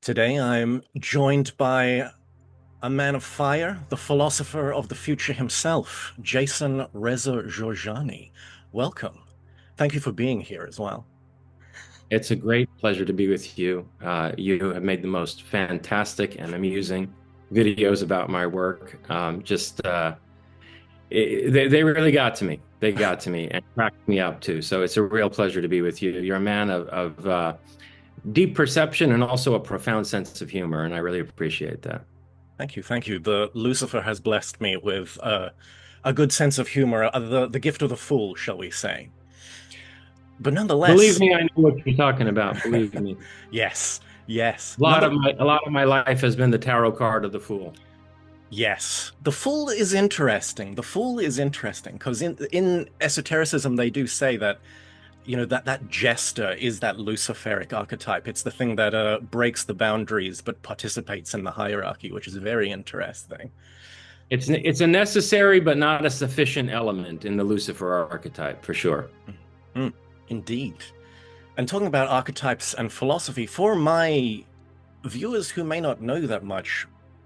Today I'm joined by a man of fire, the philosopher of the future himself, Jason Reza Jorjani. Welcome. Thank you for being here as well. It's a great pleasure to be with you. You have made the most fantastic and amusing videos about my work. They really got to me. They got to me and cracked me up too. So it's a real pleasure to be with you. You're a man of deep perception and also a profound sense of humor, and I really appreciate that. Thank you. Thank you. The Lucifer has blessed me with a good sense of humor, the gift of the fool, shall we say. But Believe nonetheless, me, I know what you're talking about. Believe me. yes, yes. A lot of my life has been the tarot card of the fool. Yes, the fool is interesting. The fool is interesting because in esotericism they do say that that jester is that Luciferic archetype. It's the thing that breaks the boundaries but participates in the hierarchy, which is very interesting. It's a necessary but not a sufficient element in the Lucifer archetype, for sure. Mm, indeed. And talking about archetypes and philosophy, for my viewers who may not know that much,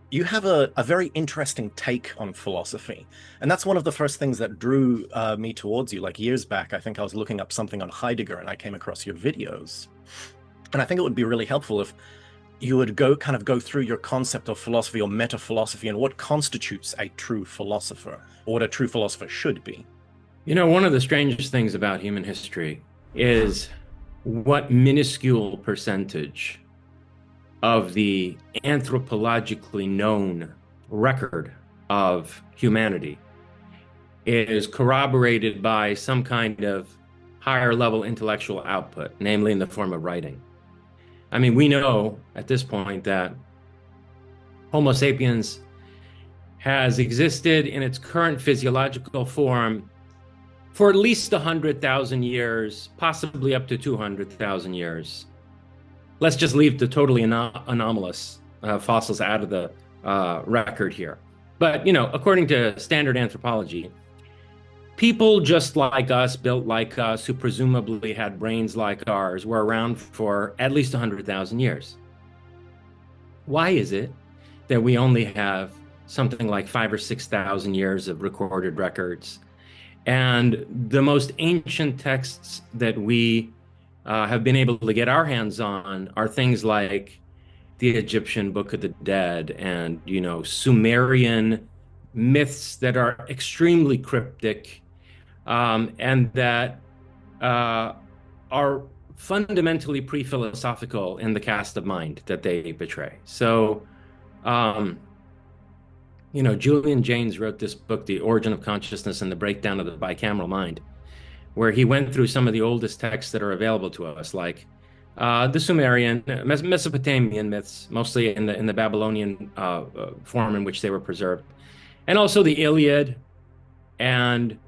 you have a very interesting take on philosophy. And that's one of the first things that drew me towards you. Like years back, I think I was looking up something on Heidegger and I came across your videos. And I think it would be really helpful if you would go through your concept of philosophy or meta philosophy and what constitutes a true philosopher or what a true philosopher should be. You know, one of the strangest things about human history is what minuscule percentage of the anthropologically known record of humanity is corroborated by some kind of higher level intellectual output, namely in the form of writing. I mean, we know at this point that Homo sapiens has existed in its current physiological form for at least 100,000 years, possibly up to 200,000 years. Let's just leave the totally anomalous fossils out of the record here. But, you know, according to standard anthropology, people just like us, built like us, who presumably had brains like ours, were around for at least 100,000 years. Why is it that we only have something like 5 or 6 thousand years of recorded records? And the most ancient texts that we have been able to get our hands on are things like the Egyptian Book of the Dead and, you know, Sumerian myths that are extremely cryptic and that are fundamentally pre-philosophical in the cast of mind that they betray. So, um, you know, Julian Jaynes wrote this book, The Origin of Consciousness and the Breakdown of the Bicameral Mind, where he went through some of the oldest texts that are available to us, like the Sumerian, Mesopotamian myths, mostly in the Babylonian form in which they were preserved, and also the Iliad. And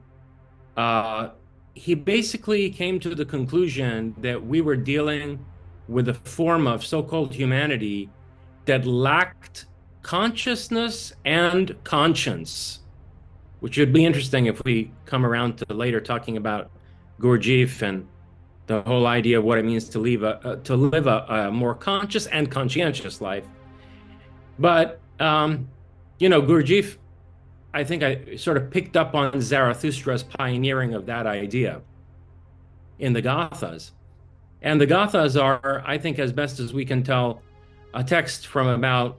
uh, he basically came to the conclusion that we were dealing with a form of so-called humanity that lacked consciousness and conscience, which would be interesting if we come around to later talking about Gurdjieff and the whole idea of what it means to live a more conscious and conscientious life. But you know, Gurdjieff, I think I sort of picked up on Zarathustra's pioneering of that idea in the Gathas. And the Gathas are, I think, as best as we can tell, a text from about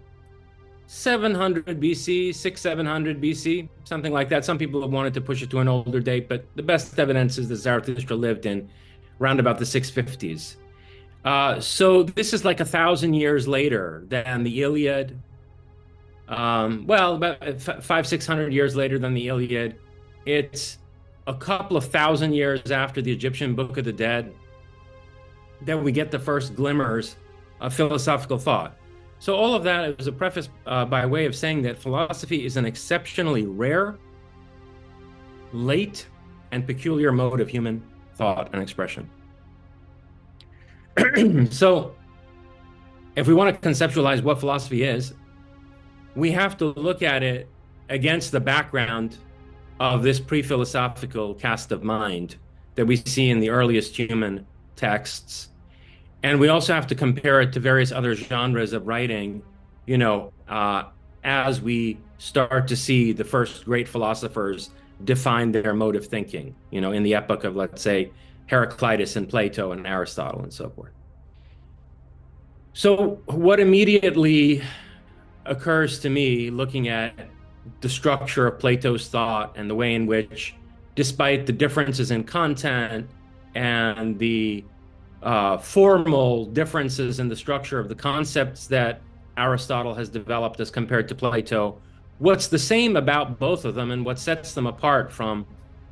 700 BC, 700 BC, something like that. Some people have wanted to push it to an older date, but the best evidence is that Zarathustra lived in around about the 650s. So this is like 1,000 years later than the Iliad. Well, about 600 years later than the Iliad. It's a couple of thousand years after the Egyptian Book of the Dead that we get the first glimmers of philosophical thought. So all of that is a preface by way of saying that philosophy is an exceptionally rare, late, and peculiar mode of human thought and expression. So if we want to conceptualize what philosophy is, we have to look at it against the background of this pre-philosophical cast of mind that we see in the earliest human texts. And we also have to compare it to various other genres of writing, you know, as we start to see the first great philosophers define their mode of thinking, in the epoch of, let's say, Heraclitus and Plato and Aristotle and so forth. So, what immediately occurs to me looking at the structure of Plato's thought and the way in which, despite the differences in content and the formal differences in the structure of the concepts that Aristotle has developed as compared to Plato, what's the same about both of them and what sets them apart from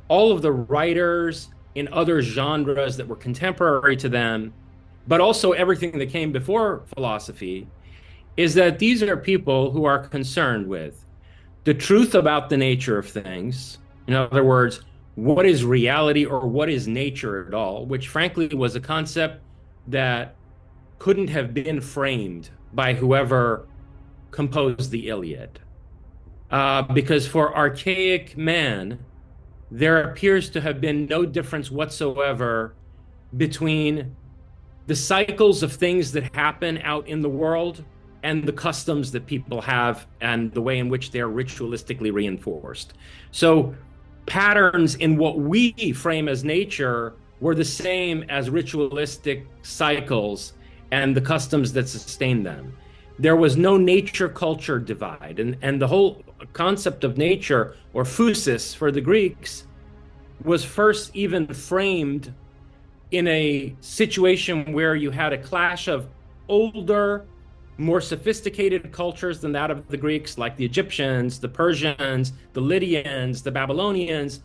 all of the writers in other genres that were contemporary to them, but also everything that came before philosophy, is that these are people who are concerned with the truth about the nature of things. In other words, what is reality or what is nature at all, which frankly was a concept that couldn't have been framed by whoever composed the Iliad. Because for archaic man, there appears to have been no difference whatsoever between the cycles of things that happen out in the world and the customs that people have and the way in which they're ritualistically reinforced. So patterns in what we frame as nature were the same as ritualistic cycles and the customs that sustain them. There was no nature culture divide. And the whole concept of nature, or physis for the Greeks, was first even framed in a situation where you had a clash of older, more sophisticated cultures than that of the Greeks, like the Egyptians, the Persians, the Lydians, the Babylonians,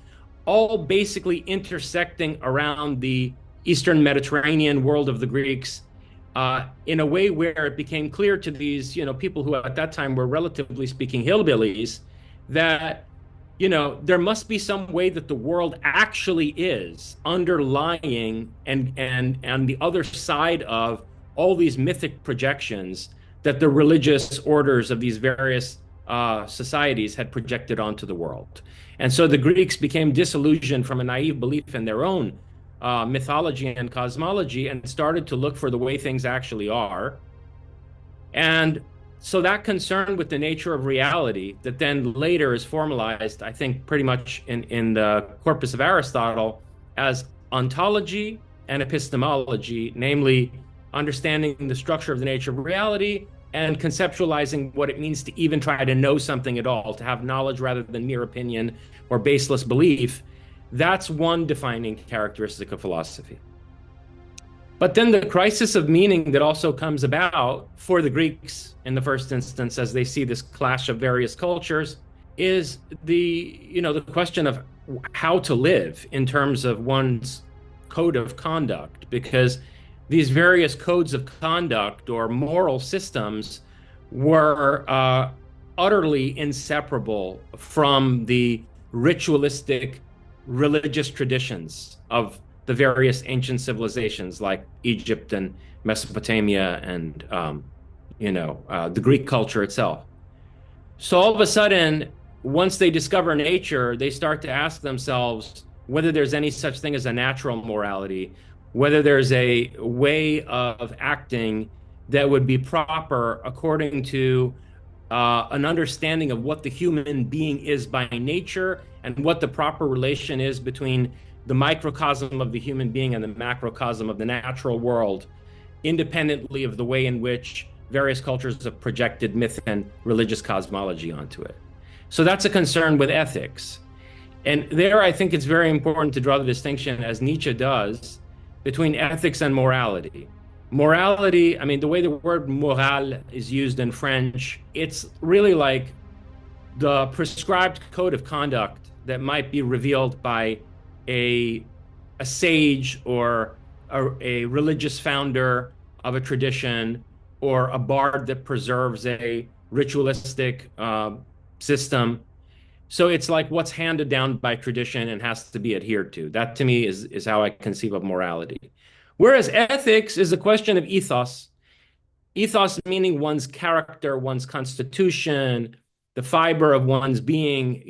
all basically intersecting around the Eastern Mediterranean world of the Greeks, in a way where it became clear to these, people who at that time were relatively speaking hillbillies, that there must be some way that the world actually is underlying and the other side of all these mythic projections that the religious orders of these various societies had projected onto the world. And so the Greeks became disillusioned from a naive belief in their own mythology and cosmology and started to look for the way things actually are. And so that concern with the nature of reality that then later is formalized, I think, pretty much in the corpus of Aristotle as ontology and epistemology, namely understanding the structure of the nature of reality and conceptualizing what it means to even try to know something at all, to have knowledge rather than mere opinion or baseless belief. That's one defining characteristic of philosophy. But then the crisis of meaning that also comes about for the Greeks in the first instance, as they see this clash of various cultures, is the question of how to live in terms of one's code of conduct, because these various codes of conduct or moral systems were utterly inseparable from the ritualistic religious traditions of the various ancient civilizations like Egypt and Mesopotamia and the Greek culture itself. So all of a sudden, once they discover nature, they start to ask themselves whether there's any such thing as a natural morality, whether there's a way of acting that would be proper according to an understanding of what the human being is by nature and what the proper relation is between the microcosm of the human being and the macrocosm of the natural world, independently of the way in which various cultures have projected myth and religious cosmology onto it. So that's a concern with ethics. And there, I think it's very important to draw the distinction, as Nietzsche does, between ethics and morality. Morality, I mean, the way the word moral is used in French, it's really like the prescribed code of conduct that might be revealed by a sage or a religious founder of a tradition or a bard that preserves a ritualistic system. So it's like what's handed down by tradition and has to be adhered to. That to me is how I conceive of morality. Whereas ethics is a question of ethos. Ethos meaning one's character, one's constitution, the fiber of one's being,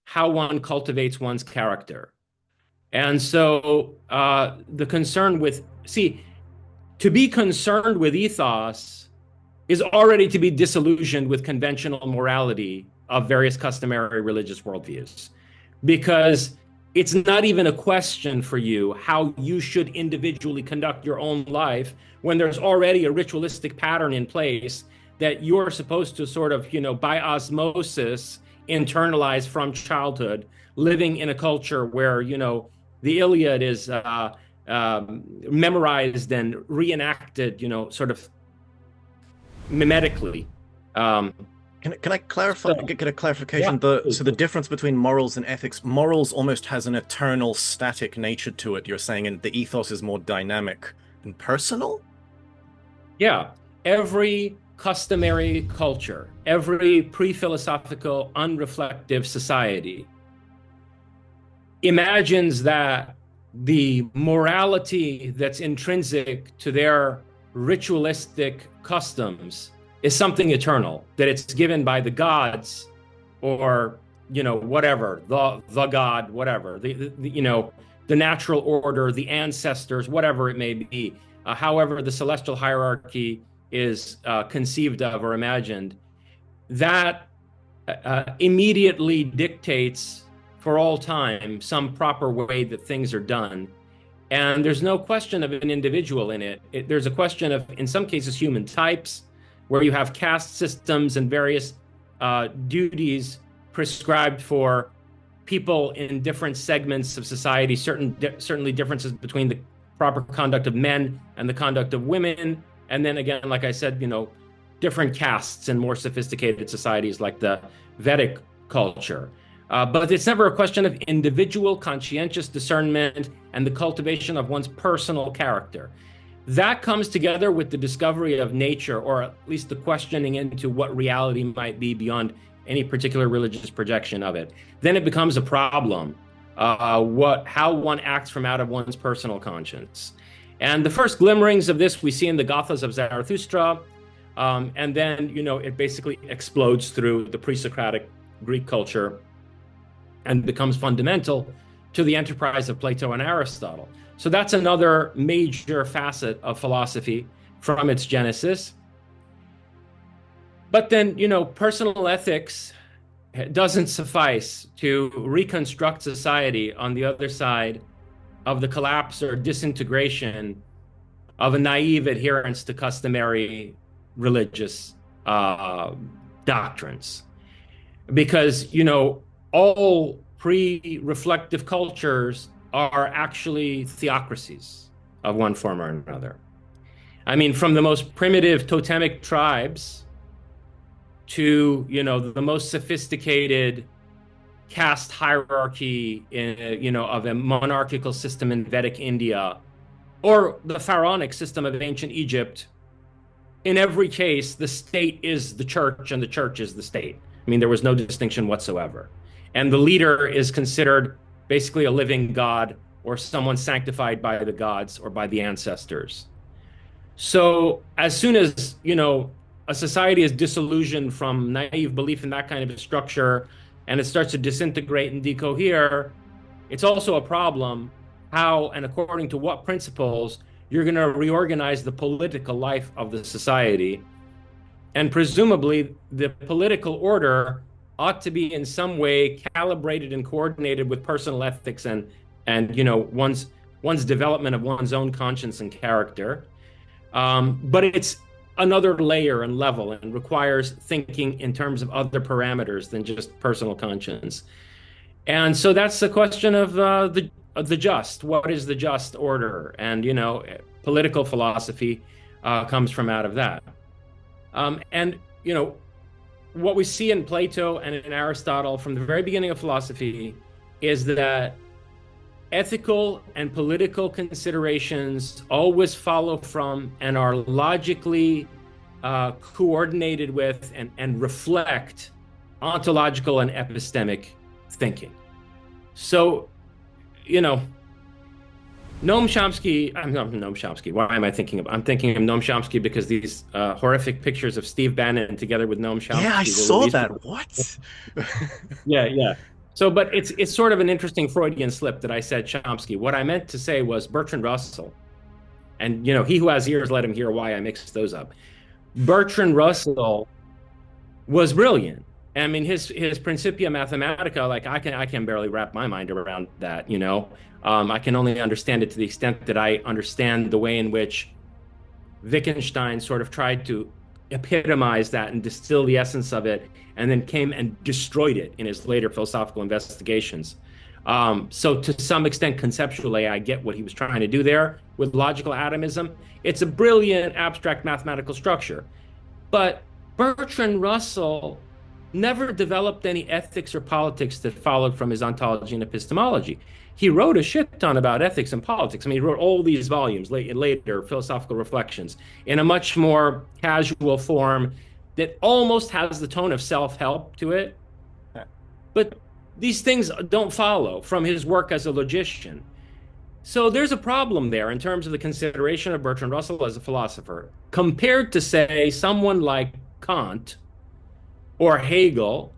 how one cultivates one's character. And so the concern with, To be concerned with ethos is already to be disillusioned with conventional morality of various customary religious worldviews, because it's not even a question for you how you should individually conduct your own life when there's already a ritualistic pattern in place that you're supposed to sort of, by osmosis, internalize from childhood, living in a culture where, the Iliad is memorized and reenacted, sort of mimetically. Um, Can I clarify? so, Get a clarification. yeah. The difference between morals and ethics. Morals almost has an eternal, static nature to it. You're saying, and the ethos is more dynamic and personal. Yeah, every customary culture, every pre-philosophical, unreflective society imagines that the morality that's intrinsic to their ritualistic customs is something eternal, that it's given by the gods or, whatever, the god, whatever, the natural order, the ancestors, whatever it may be, however the celestial hierarchy is conceived of or imagined, that immediately dictates for all time some proper way that things are done. And there's no question of an individual in it. There's a question of, in some cases, human types, where you have caste systems and various duties prescribed for people in different segments of society, certainly differences between the proper conduct of men and the conduct of women. And then again, like I said, different castes in more sophisticated societies like the Vedic culture. But it's never a question of individual conscientious discernment and the cultivation of one's personal character. That comes together with the discovery of nature, or at least the questioning into what reality might be beyond any particular religious projection of it. Then it becomes a problem, how one acts from out of one's personal conscience. And the first glimmerings of this we see in the Gathas of Zarathustra, and then, it basically explodes through the pre-Socratic Greek culture and becomes fundamental to the enterprise of Plato and Aristotle. So that's another major facet of philosophy from its genesis. But then, personal ethics doesn't suffice to reconstruct society on the other side of the collapse or disintegration of a naive adherence to customary religious doctrines. Because, all pre-reflective cultures are actually theocracies of one form or another. I mean, from the most primitive totemic tribes to, the most sophisticated caste hierarchy of a monarchical system in Vedic India, or the pharaonic system of ancient Egypt, in every case, the state is the church and the church is the state. I mean, there was no distinction whatsoever. And the leader is considered basically a living god or someone sanctified by the gods or by the ancestors. So as soon as, a society is disillusioned from naive belief in that kind of a structure and it starts to disintegrate and decohere, it's also a problem how and according to what principles you're going to reorganize the political life of the society. And presumably the political order ought to be in some way calibrated and coordinated with personal ethics and one's development of one's own conscience and character. But it's another layer and level and requires thinking in terms of other parameters than just personal conscience. And so that's the question of the just. What is the just order? And, political philosophy comes from out of that. And, what we see in Plato and in Aristotle from the very beginning of philosophy is that ethical and political considerations always follow from and are logically coordinated with and reflect ontological and epistemic thinking. So, Noam Chomsky, I'm not Noam Chomsky. Why am I thinking of? I'm thinking of Noam Chomsky because these horrific pictures of Steve Bannon together with Noam Chomsky. Yeah, I saw that. What? Yeah. So, but it's sort of an interesting Freudian slip that I said Chomsky. What I meant to say was Bertrand Russell. And he who has ears, let him hear why I mixed those up. Bertrand Russell was brilliant. I mean, his Principia Mathematica, like I can barely wrap my mind around that. I can only understand it to the extent that I understand the way in which Wittgenstein sort of tried to epitomize that and distill the essence of it, and then came and destroyed it in his later philosophical investigations. So to some extent, conceptually, I get what he was trying to do there with logical atomism. It's a brilliant abstract mathematical structure. But Bertrand Russell never developed any ethics or politics that followed from his ontology and epistemology. He wrote a shit ton about ethics and politics. I mean, he wrote all these volumes, later philosophical reflections, in a much more casual form that almost has the tone of self-help to it. But these things don't follow from his work as a logician. So there's a problem there in terms of the consideration of Bertrand Russell as a philosopher, compared to, say, someone like Kant or Hegel,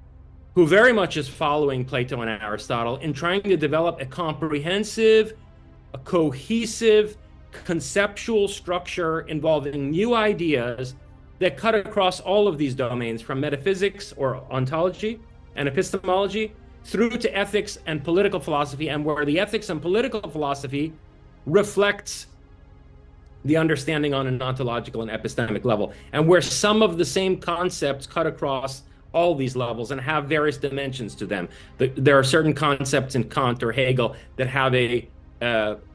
who very much is following Plato and Aristotle in trying to develop a comprehensive, a cohesive, conceptual structure involving new ideas that cut across all of these domains, from metaphysics or ontology and epistemology through to ethics and political philosophy, and where the ethics and political philosophy reflects the understanding on an ontological and epistemic level, and where some of the same concepts cut across all these levels and have various dimensions to them. There are certain concepts in Kant or Hegel that have a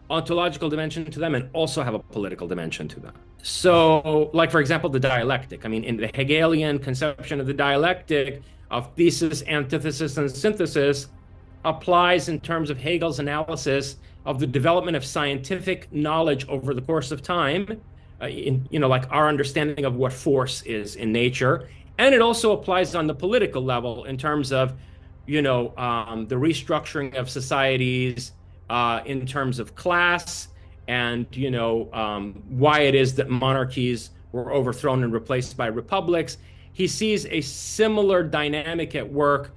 ontological dimension to them and also have a political dimension to them. So, like, for example, the dialectic. I mean, in the Hegelian conception of the dialectic, of thesis, antithesis, and synthesis, applies in terms of Hegel's analysis of the development of scientific knowledge over the course of time, like our understanding of what force is in nature. And it also applies on the political level in terms of, the restructuring of societies in terms of class, and, why it is that monarchies were overthrown and replaced by republics. He sees a similar dynamic at work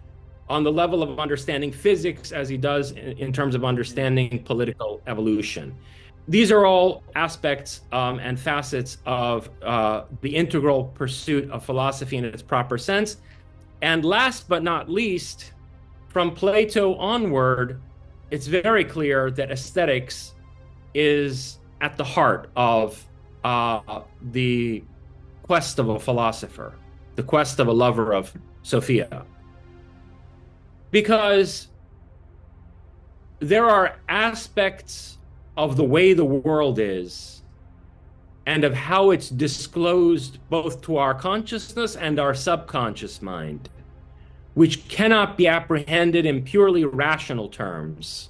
on the level of understanding physics as he does in terms of understanding political evolution. These are all aspects and facets of the integral pursuit of philosophy in its proper sense. And last but not least, from Plato onward, it's very clear that aesthetics is at the heart of the quest of a philosopher, the quest of a lover of Sophia. Because there are aspects of the way the world is and of how it's disclosed both to our consciousness and our subconscious mind, which cannot be apprehended in purely rational terms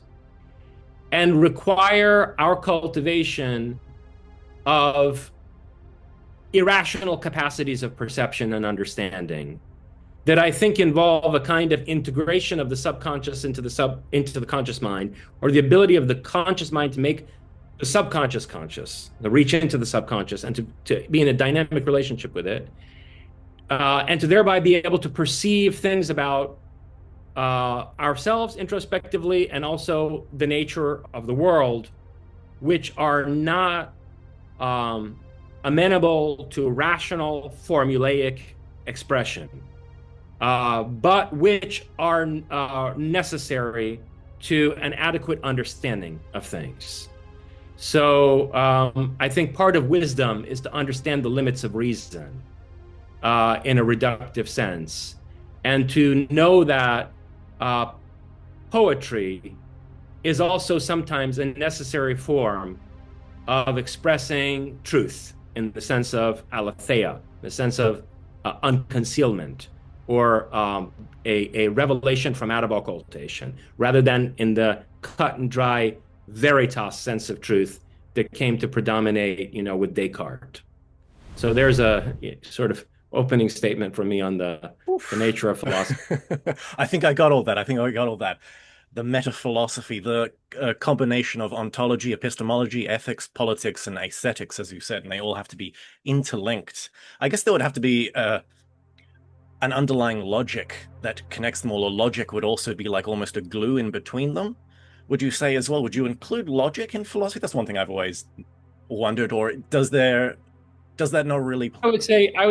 and require our cultivation of irrational capacities of perception and understanding that I think involve a kind of integration of the subconscious into the conscious mind, or the ability of the conscious mind to make the subconscious conscious, to reach into the subconscious and to be in a dynamic relationship with it, and to thereby be able to perceive things about ourselves introspectively, and also the nature of the world, which are not amenable to rational formulaic expression, but which are necessary to an adequate understanding of things. So I think part of wisdom is to understand the limits of reason in a reductive sense, and to know that poetry is also sometimes a necessary form of expressing truth in the sense of aletheia, the sense of unconcealment, or a revelation from out of occultation, rather than in the cut and dry veritas sense of truth that came to predominate, with Descartes. So there's a sort of opening statement from me on the nature of philosophy. I think I got all that. The meta-philosophy, the combination of ontology, epistemology, ethics, politics, and aesthetics, as you said, and they all have to be interlinked. I guess there would have to be an underlying logic that connects them all. A logic would also be like almost a glue in between them. Would you say as well? Would you include logic in philosophy? That's one thing I've always wondered, or does that not really? I would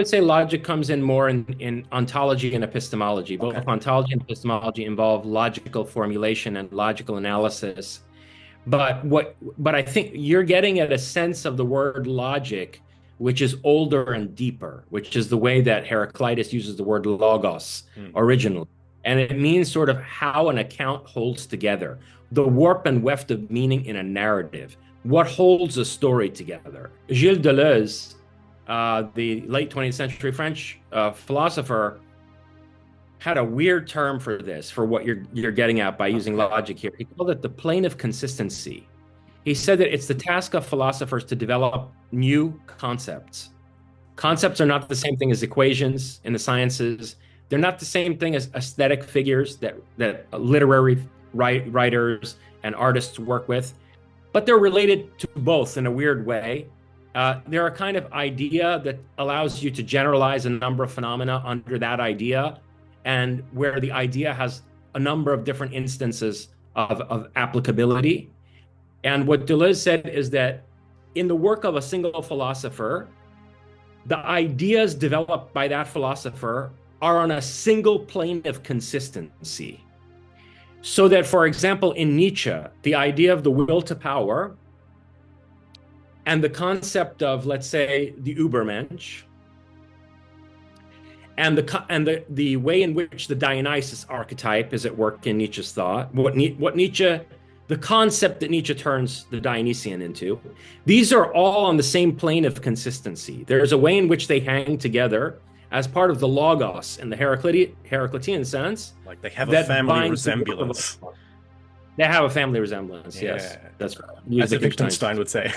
say logic comes in more in ontology and epistemology. Okay. Both ontology and epistemology involve logical formulation and logical analysis. But I think you're getting at a sense of the word logic, which is older and deeper, which is the way that Heraclitus uses the word logos Hmm. originally. And it means sort of how an account holds together, the warp and weft of meaning in a narrative, what holds a story together. Gilles Deleuze, the late 20th century French philosopher, had a weird term for this, for what you're getting at by using Okay. logic here. He called it the plane of consistency. He said that it's the task of philosophers to develop new concepts. Concepts are not the same thing as equations in the sciences. They're not the same thing as aesthetic figures that literary writers and artists work with, but they're related to both in a weird way. They're a kind of idea that allows you to generalize a number of phenomena under that idea, and where the idea has a number of different instances of applicability. And what Deleuze said is that in the work of a single philosopher, the ideas developed by that philosopher are on a single plane of consistency. So that, for example, in Nietzsche, the idea of the will to power and the concept of, let's say, the Übermensch, and the way in which the Dionysus archetype is at work in Nietzsche's thought, the concept that Nietzsche turns the Dionysian into, these are all on the same plane of consistency. There's a way in which they hang together as part of the logos in the Heraclitean sense. Like they have a family resemblance. They have a family resemblance. Yeah. Yes, that's right. As Wittgenstein would say.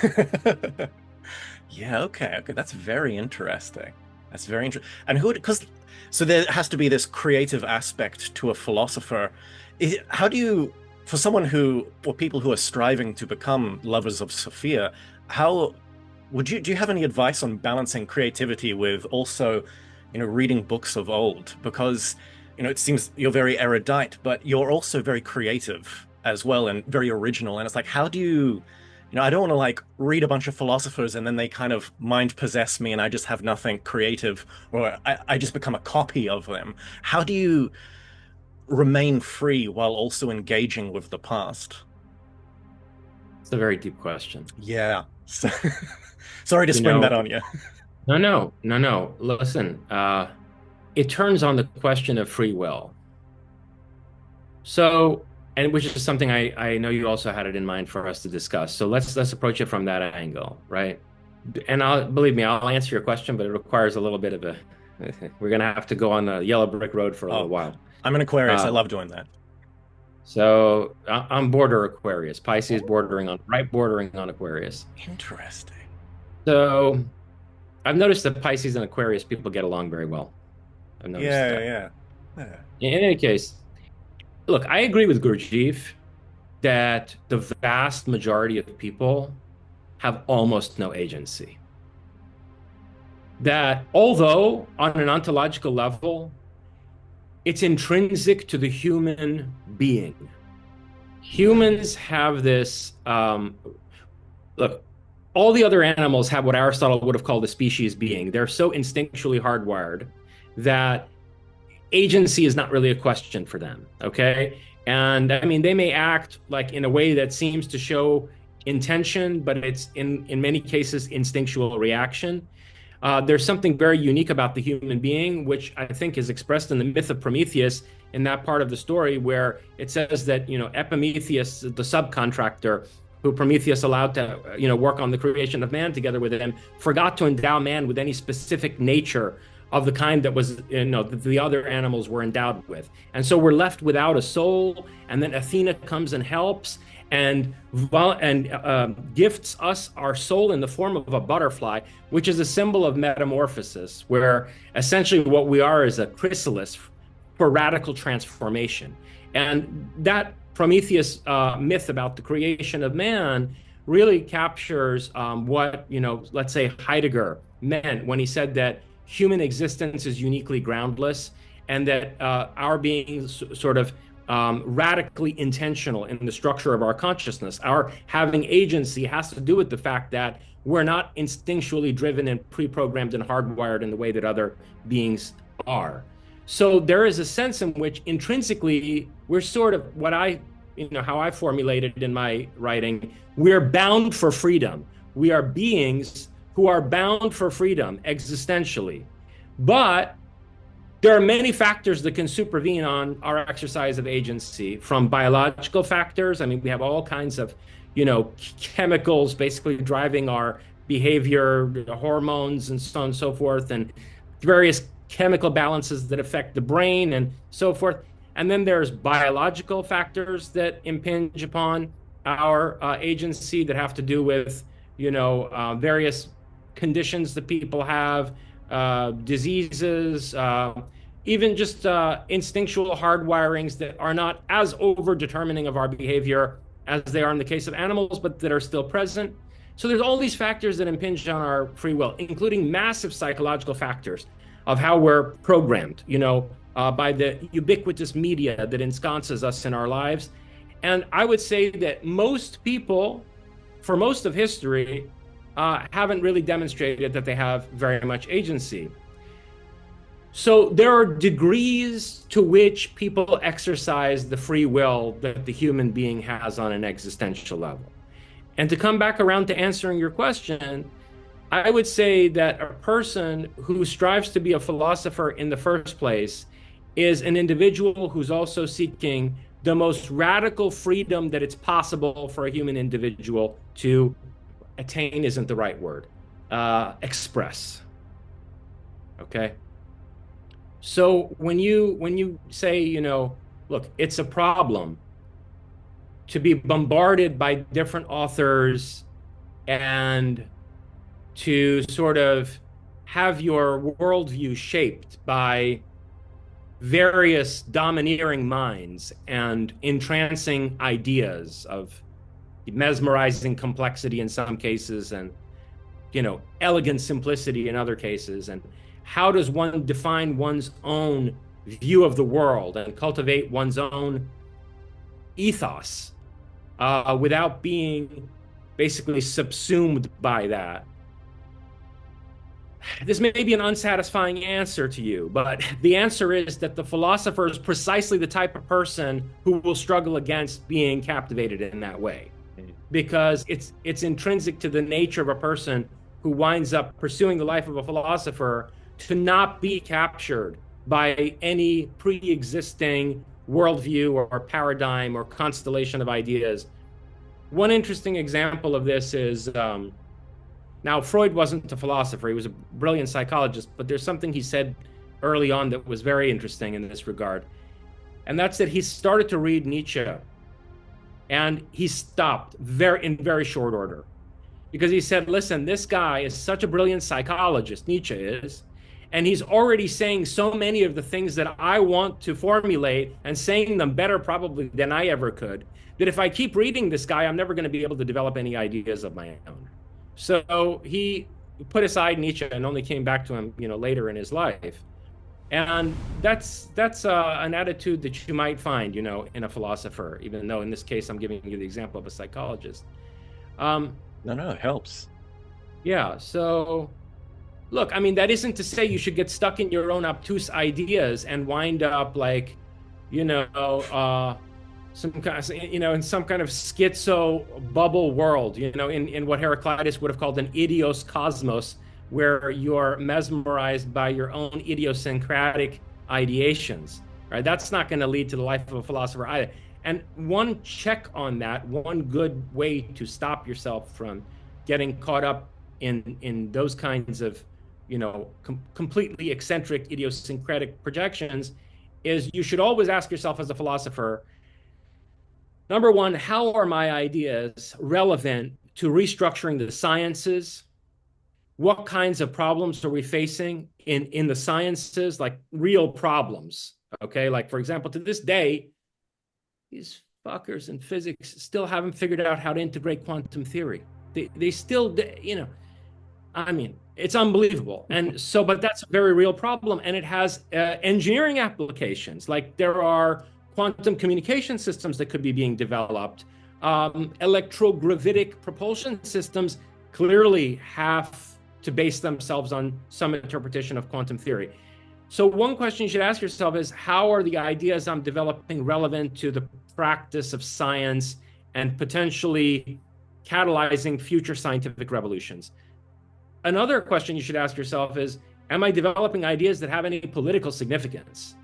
Yeah. Okay. Okay. That's very interesting. That's very interesting. And so there has to be this creative aspect to a philosopher. How do you, for someone or people who are striving to become lovers of Sophia, do you have any advice on balancing creativity with also, reading books of old? Because, it seems you're very erudite, but you're also very creative as well and very original. And it's like, how do you, I don't want to like read a bunch of philosophers and then they kind of mind possess me and I just have nothing creative, or I just become a copy of them. How do you remain free while also engaging with the past? It's a very deep question. Yeah. Sorry to spring that on you. No. Listen, it turns on the question of free will. So, and which is something I know you also had it in mind for us to discuss. So let's approach it from that angle, right? And believe me, I'll answer your question, but it requires a little bit of we're gonna have to go on the yellow brick road for a little while. I'm an Aquarius. I love doing that. So I'm border Aquarius, Pisces bordering on Aquarius. Interesting. So I've noticed that Pisces and Aquarius people get along very well. I've noticed that. Yeah. In any case, look, I agree with Gurdjieff that the vast majority of people have almost no agency. That although on an ontological level, it's intrinsic to the human being. Humans have this, look, all the other animals have what Aristotle would have called a species being. They're so instinctually hardwired that agency is not really a question for them, okay? And I mean, they may act like in a way that seems to show intention, but it's in many cases instinctual reaction. There's something very unique about the human being, which I think is expressed in the myth of Prometheus in that part of the story where it says that, Epimetheus, the subcontractor who Prometheus allowed to, work on the creation of man together with him, forgot to endow man with any specific nature of the kind that was, that the other animals were endowed with. And so we're left without a soul, and then Athena comes and helps and gifts us our soul in the form of a butterfly, which is a symbol of metamorphosis, where essentially what we are is a chrysalis for radical transformation. And that Prometheus myth about the creation of man really captures what, let's say Heidegger meant when he said that human existence is uniquely groundless, and that our being sort of radically intentional in the structure of our consciousness. Our having agency has to do with the fact that we're not instinctually driven and pre-programmed and hardwired in the way that other beings are. So there is a sense in which intrinsically we're sort of what I, how I formulated in my writing, we're bound for freedom. We are beings who are bound for freedom existentially. But there are many factors that can supervene on our exercise of agency, from biological factors. I mean, we have all kinds of, chemicals basically driving our behavior, hormones, and so on and so forth, and various chemical balances that affect the brain and so forth. And then there's biological factors that impinge upon our agency that have to do with, various conditions that people have, diseases, even just instinctual hardwirings that are not as over-determining of our behavior as they are in the case of animals, but that are still present. So there's all these factors that impinge on our free will, including massive psychological factors of how we're programmed, by the ubiquitous media that ensconces us in our lives. And I would say that most people, for most of history, haven't really demonstrated that they have very much agency. So there are degrees to which people exercise the free will that the human being has on an existential level. And to come back around to answering your question, I would say that a person who strives to be a philosopher in the first place is an individual who's also seeking the most radical freedom that it's possible for a human individual to attain, isn't the right word, express. Okay? So when you say, look, it's a problem to be bombarded by different authors and to sort of have your worldview shaped by various domineering minds and entrancing ideas of mesmerizing complexity in some cases and, elegant simplicity in other cases. And how does one define one's own view of the world and cultivate one's own ethos without being basically subsumed by that? This may be an unsatisfying answer to you, but the answer is that the philosopher is precisely the type of person who will struggle against being captivated in that way, because it's intrinsic to the nature of a person who winds up pursuing the life of a philosopher to not be captured by any pre-existing worldview or paradigm or constellation of ideas. One interesting example of this is, now, Freud wasn't a philosopher. He was a brilliant psychologist, but there's something he said early on that was very interesting in this regard. And that's that he started to read Nietzsche, and he stopped in very short order, because he said, listen, this guy is such a brilliant psychologist, Nietzsche is, and he's already saying so many of the things that I want to formulate, and saying them better probably than I ever could, that if I keep reading this guy, I'm never going to be able to develop any ideas of my own. So he put aside Nietzsche and only came back to him, later in his life. And that's an attitude that you might find, in a philosopher, even though in this case I'm giving you the example of a psychologist. No, it helps. Yeah. So, look, I mean, that isn't to say you should get stuck in your own obtuse ideas and wind up like, some kind of, in some kind of schizo bubble world, in what Heraclitus would have called an idios cosmos, where you're mesmerized by your own idiosyncratic ideations, right? That's not going to lead to the life of a philosopher either. And one check on that, one good way to stop yourself from getting caught up in those kinds of, completely eccentric idiosyncratic projections, is you should always ask yourself as a philosopher, number one, how are my ideas relevant to restructuring the sciences? What kinds of problems are we facing in the sciences, like real problems? Okay, like for example, to this day, these fuckers in physics still haven't figured out how to integrate quantum theory. They still, I mean, it's unbelievable. And so, but that's a very real problem, and it has engineering applications. Like there are quantum communication systems that could be being developed, electrogravitic propulsion systems clearly have to base themselves on some interpretation of quantum theory. So one question you should ask yourself is, how are the ideas I'm developing relevant to the practice of science and potentially catalyzing future scientific revolutions? Another question you should ask yourself is, am I developing ideas that have any political significance?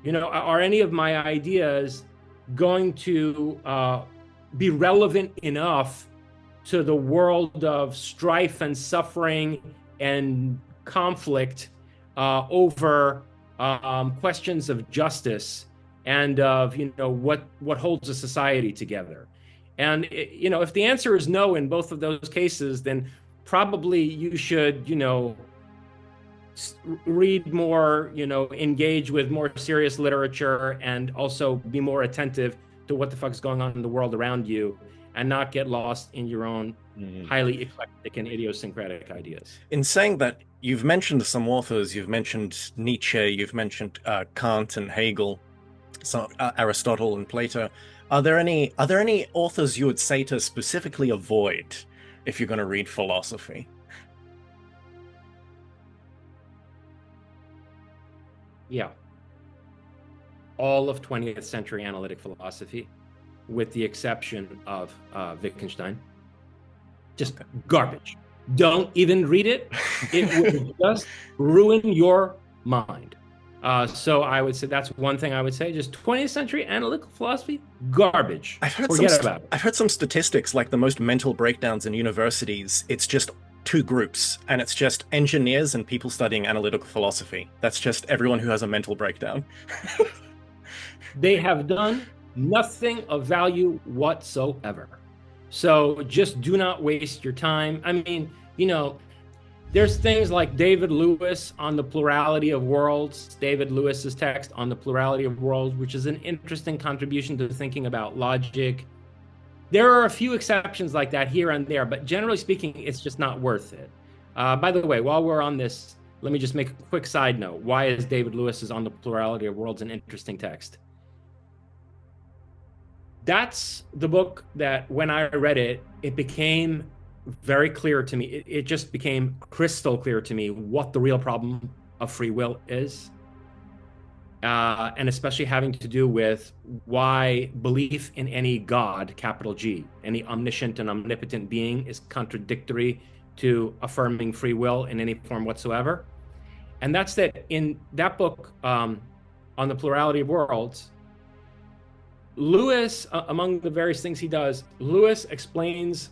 Are any of my ideas going to be relevant enough to the world of strife and suffering and conflict over questions of justice and of what holds a society together? And if the answer is no in both of those cases, then probably you should read more, engage with more serious literature, and also be more attentive to what the fuck is going on in the world around you, and not get lost in your own highly eclectic and idiosyncratic ideas. In saying that, you've mentioned some authors, you've mentioned Nietzsche, you've mentioned Kant and Hegel, Aristotle and Plato. Are there any authors you would say to specifically avoid if you're going to read philosophy? Yeah. All of 20th century analytic philosophy, with the exception of Wittgenstein. Just garbage. Don't even read it. It will just ruin your mind. So I would say that's one thing I would say. Just 20th century analytical philosophy, garbage. Forget about it. I've heard some statistics, like the most mental breakdowns in universities, it's just two groups, and it's just engineers and people studying analytical philosophy. That's just everyone who has a mental breakdown. They have done nothing of value whatsoever. So just do not waste your time. I mean, there's things like David Lewis on the plurality of worlds, David Lewis's text on the plurality of worlds, which is an interesting contribution to thinking about logic. There are a few exceptions like that here and there, but generally speaking, it's just not worth it. By the way, while we're on this, let me just make a quick side note. Why is David Lewis's On the Plurality of Worlds an interesting text? That's the book that when I read it, it became very clear to me. It just became crystal clear to me what the real problem of free will is. And especially having to do with why belief in any God, capital G, any omniscient and omnipotent being, is contradictory to affirming free will in any form whatsoever. And that's that in that book, On the Plurality of Worlds, Lewis, among the various things he does, Lewis explains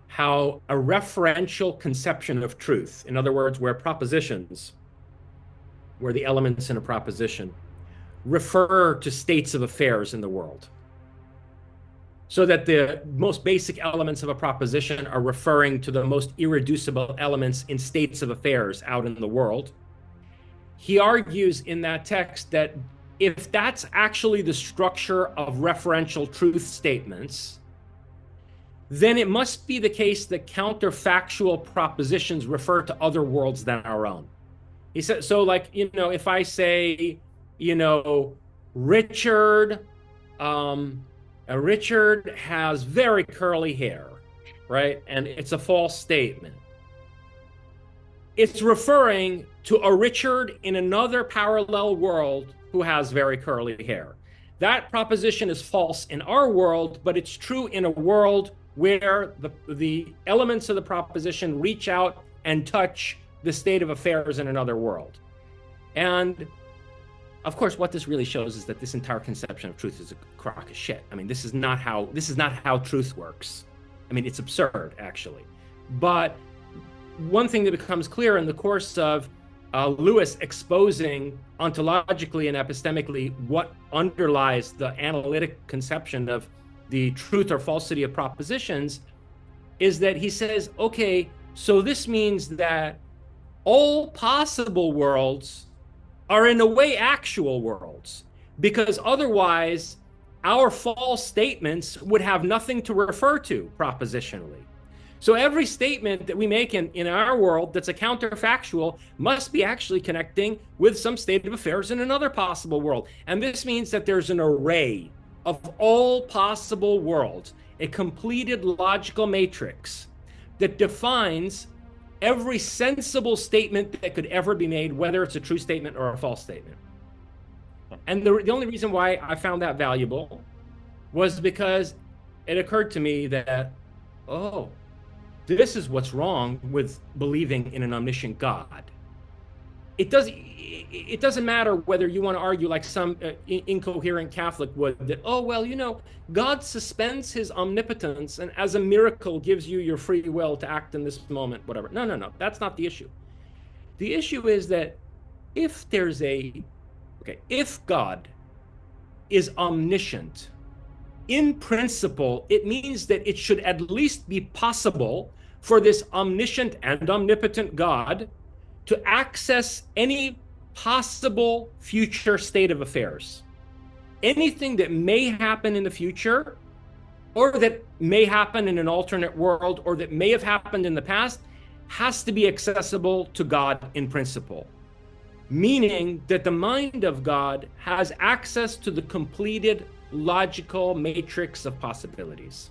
how a referential conception of truth, in other words, where the elements in a proposition refer to states of affairs in the world, so that the most basic elements of a proposition are referring to the most irreducible elements in states of affairs out in the world. He argues in that text that if that's actually the structure of referential truth statements, then it must be the case that counterfactual propositions refer to other worlds than our own. He said, so like, if I say, Richard has very curly hair, right? And it's a false statement. It's referring to a Richard in another parallel world who has very curly hair. That proposition is false in our world, but it's true in a world where the elements of the proposition reach out and touch the state of affairs in another world. And of course, what this really shows is that this entire conception of truth is a crock of shit. I mean, this is not how truth works. I mean, it's absurd, actually. But one thing that becomes clear in the course of Lewis exposing ontologically and epistemically what underlies the analytic conception of the truth or falsity of propositions is that he says, okay, so this means that all possible worlds are in a way actual worlds, because otherwise our false statements would have nothing to refer to propositionally. So every statement that we make in our world that's a counterfactual must be actually connecting with some state of affairs in another possible world. And this means that there's an array of all possible worlds, a completed logical matrix that defines every sensible statement that could ever be made, whether it's a true statement or a false statement. And the only reason why I found that valuable was because it occurred to me that, oh, this is what's wrong with believing in an omniscient God. It doesn't matter whether you want to argue like some incoherent Catholic would that, oh, well, God suspends his omnipotence and as a miracle gives you your free will to act in this moment, whatever. No, no, no. That's not the issue. The issue is that if God is omniscient, in principle, it means that it should at least be possible for this omniscient and omnipotent God to access any possible future state of affairs. Anything that may happen in the future, or that may happen in an alternate world, or that may have happened in the past, has to be accessible to God in principle. Meaning that the mind of God has access to the completed logical matrix of possibilities.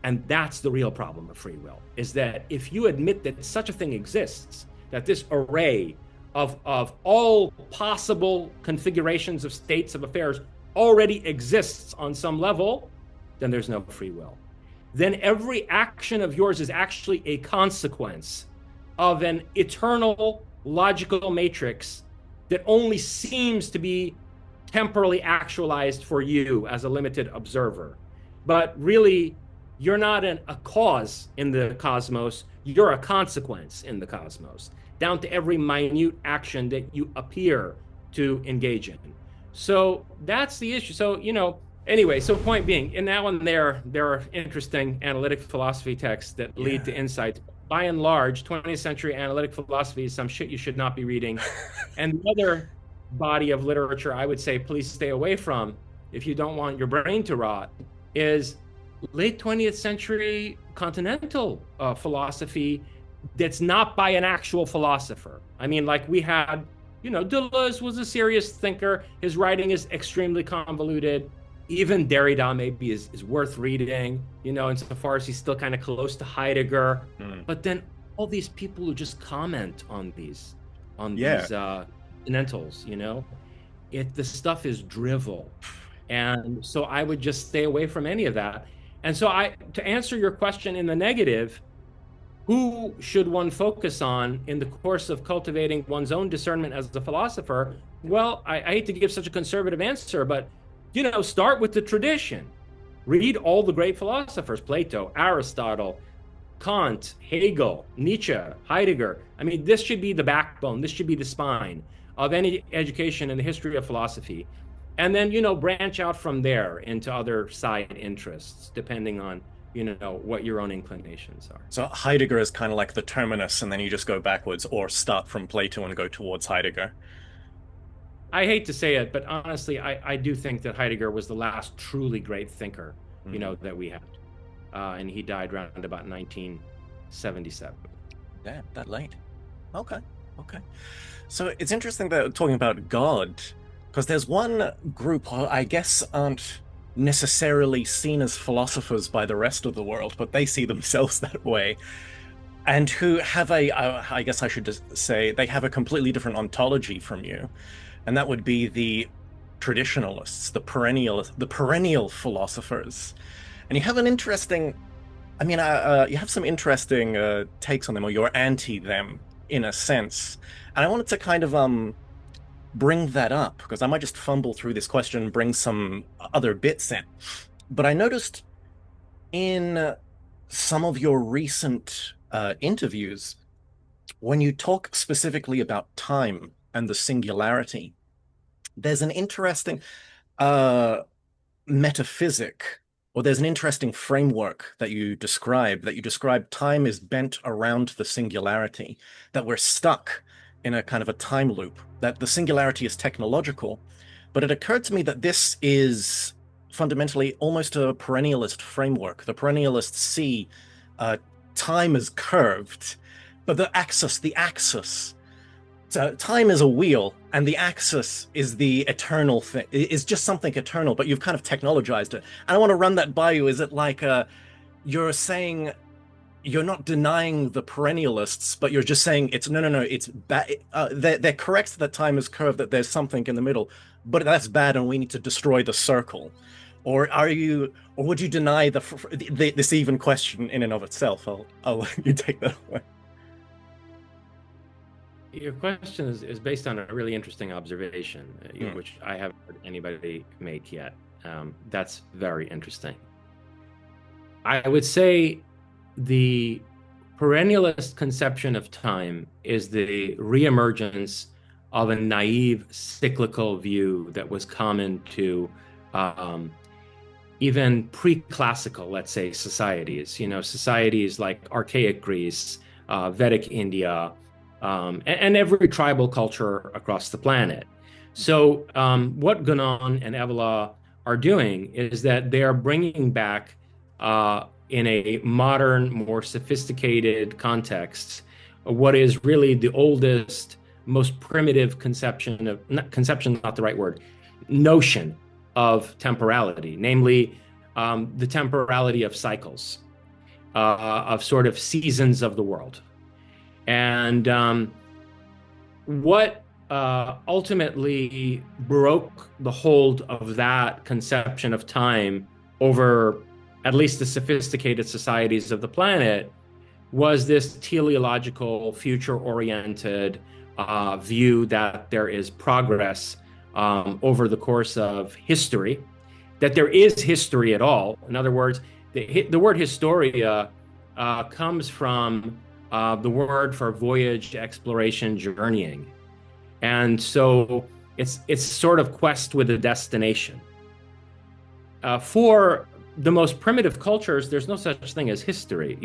And that's the real problem of free will, is that if you admit that such a thing exists, that this array of all possible configurations of states of affairs already exists on some level, then there's no free will. Then every action of yours is actually a consequence of an eternal logical matrix that only seems to be temporally actualized for you as a limited observer. But really, you're not a cause in the cosmos, you're a consequence in the cosmos, down to every minute action that you appear to engage in. So that's the issue. So, anyway, so point being, and now and there are interesting analytic philosophy texts that lead to insights. By and large, 20th century analytic philosophy is some shit you should not be reading. And the other body of literature I would say please stay away from if you don't want your brain to rot is late 20th century continental philosophy that's not by an actual philosopher. I mean, like we had, Deleuze was a serious thinker. His writing is extremely convoluted. Even Derrida maybe is worth reading, insofar as he's still kind of close to Heidegger. But then all these people who just comment on these continentals, the stuff is drivel. And so I would just stay away from any of that. And so to answer your question in the negative, who should one focus on in the course of cultivating one's own discernment as a philosopher? Well, I hate to give such a conservative answer, but start with the tradition. Read all the great philosophers, Plato, Aristotle, Kant, Hegel, Nietzsche, Heidegger. I mean, this should be the backbone, this should be the spine of any education in the history of philosophy. And then, branch out from there into other side interests, depending on, what your own inclinations are. So Heidegger is kind of like the terminus, and then you just go backwards, or start from Plato and go towards Heidegger. I hate to say it, but honestly, I do think that Heidegger was the last truly great thinker, that we had. And he died around about 1977. Yeah, that late. Okay. So it's interesting that we're talking about God, because there's one group who I guess aren't necessarily seen as philosophers by the rest of the world, but they see themselves that way, and who have I guess I should just say, they have a completely different ontology from you. And that would be the traditionalists, the perennial philosophers. And you have an interesting, you have some interesting takes on them, or you're anti them in a sense. And I wanted to kind of bring that up, because I might just fumble through this question and bring some other bits in. But I noticed in some of your recent interviews, when you talk specifically about time and the singularity, there's an interesting metaphysic, or there's an interesting framework that you describe time is bent around the singularity, that we're stuck in a kind of a time loop, that the singularity is technological. But it occurred to me that this is fundamentally almost a perennialist framework. The perennialists see uh, time is curved, but the axis. So time is a wheel, and the axis is the eternal thing. Is just something eternal, but you've kind of technologized it. And I want to run that by you. Is it like you're saying you're not denying the perennialists, but you're just saying it's no, it's bad. They're correct that time is curved, that there's something in the middle, but that's bad, and we need to destroy the circle. Or would you deny this even question in and of itself? I'll let you take that away. Your question is based on a really interesting observation, which I haven't heard anybody make yet. That's very interesting. I would say the perennialist conception of time is the reemergence of a naive cyclical view that was common to even pre-classical, let's say, societies. Societies like archaic Greece, Vedic India, and every tribal culture across the planet. So what Gunan and Evola are doing is that they are bringing back in a modern, more sophisticated context what is really the oldest, most primitive notion of temporality, namely the temporality of cycles, of sort of seasons of the world. And what ultimately broke the hold of that conception of time over at least the sophisticated societies of the planet was this teleological, future-oriented view that there is progress over the course of history, that there is history at all. In other words, the word historia comes from the word for voyage, exploration, journeying. And so it's sort of quest with a destination. For the most primitive cultures, there's no such thing as history.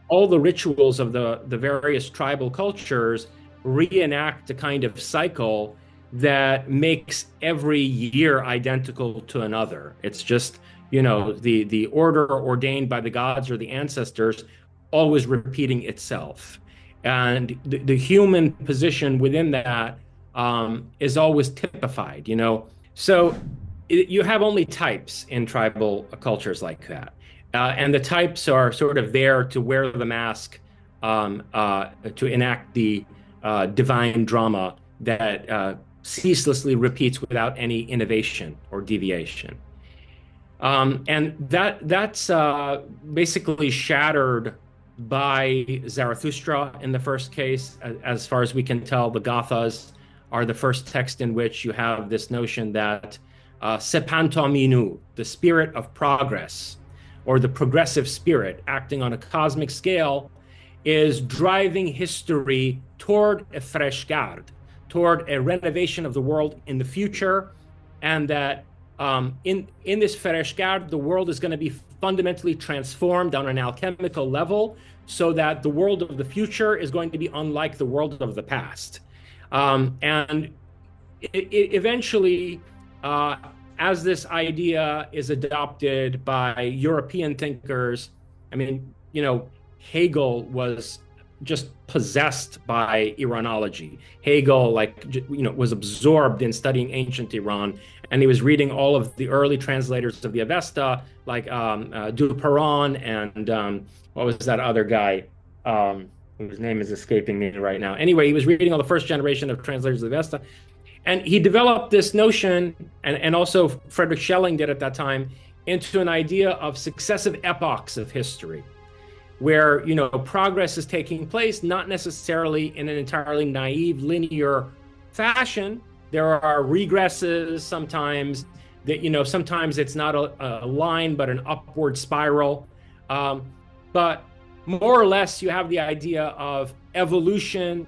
All the rituals of the various tribal cultures reenact a kind of cycle that makes every year identical to another. It's just, the order ordained by the gods or the ancestors always repeating itself. And the human position within that is always typified, So you have only types in tribal cultures like that. And the types are sort of there to wear the mask, to enact the divine drama that ceaselessly repeats without any innovation or deviation. And that's basically shattered by Zarathustra in the first case. As far as we can tell, the Gathas are the first text in which you have this notion that Sepantominu, the spirit of progress, or the progressive spirit acting on a cosmic scale, is driving history toward a freshgard, toward a renovation of the world in the future, and that in this freshgard, the world is going to be fundamentally transformed on an alchemical level, so that the world of the future is going to be unlike the world of the past. And eventually, as this idea is adopted by European thinkers, Hegel was just possessed by Iranology. Hegel, was absorbed in studying ancient Iran, and he was reading all of the early translators of the Avesta, like Duperron and what was that other guy? Whose name is escaping me right now. Anyway, he was reading all the first generation of translators of the Avesta, and he developed this notion, and also Friedrich Schelling did at that time, into an idea of successive epochs of history, where progress is taking place, not necessarily in an entirely naive, linear fashion. There are regresses sometimes that, sometimes it's not a line, but an upward spiral. But more or less, you have the idea of evolution,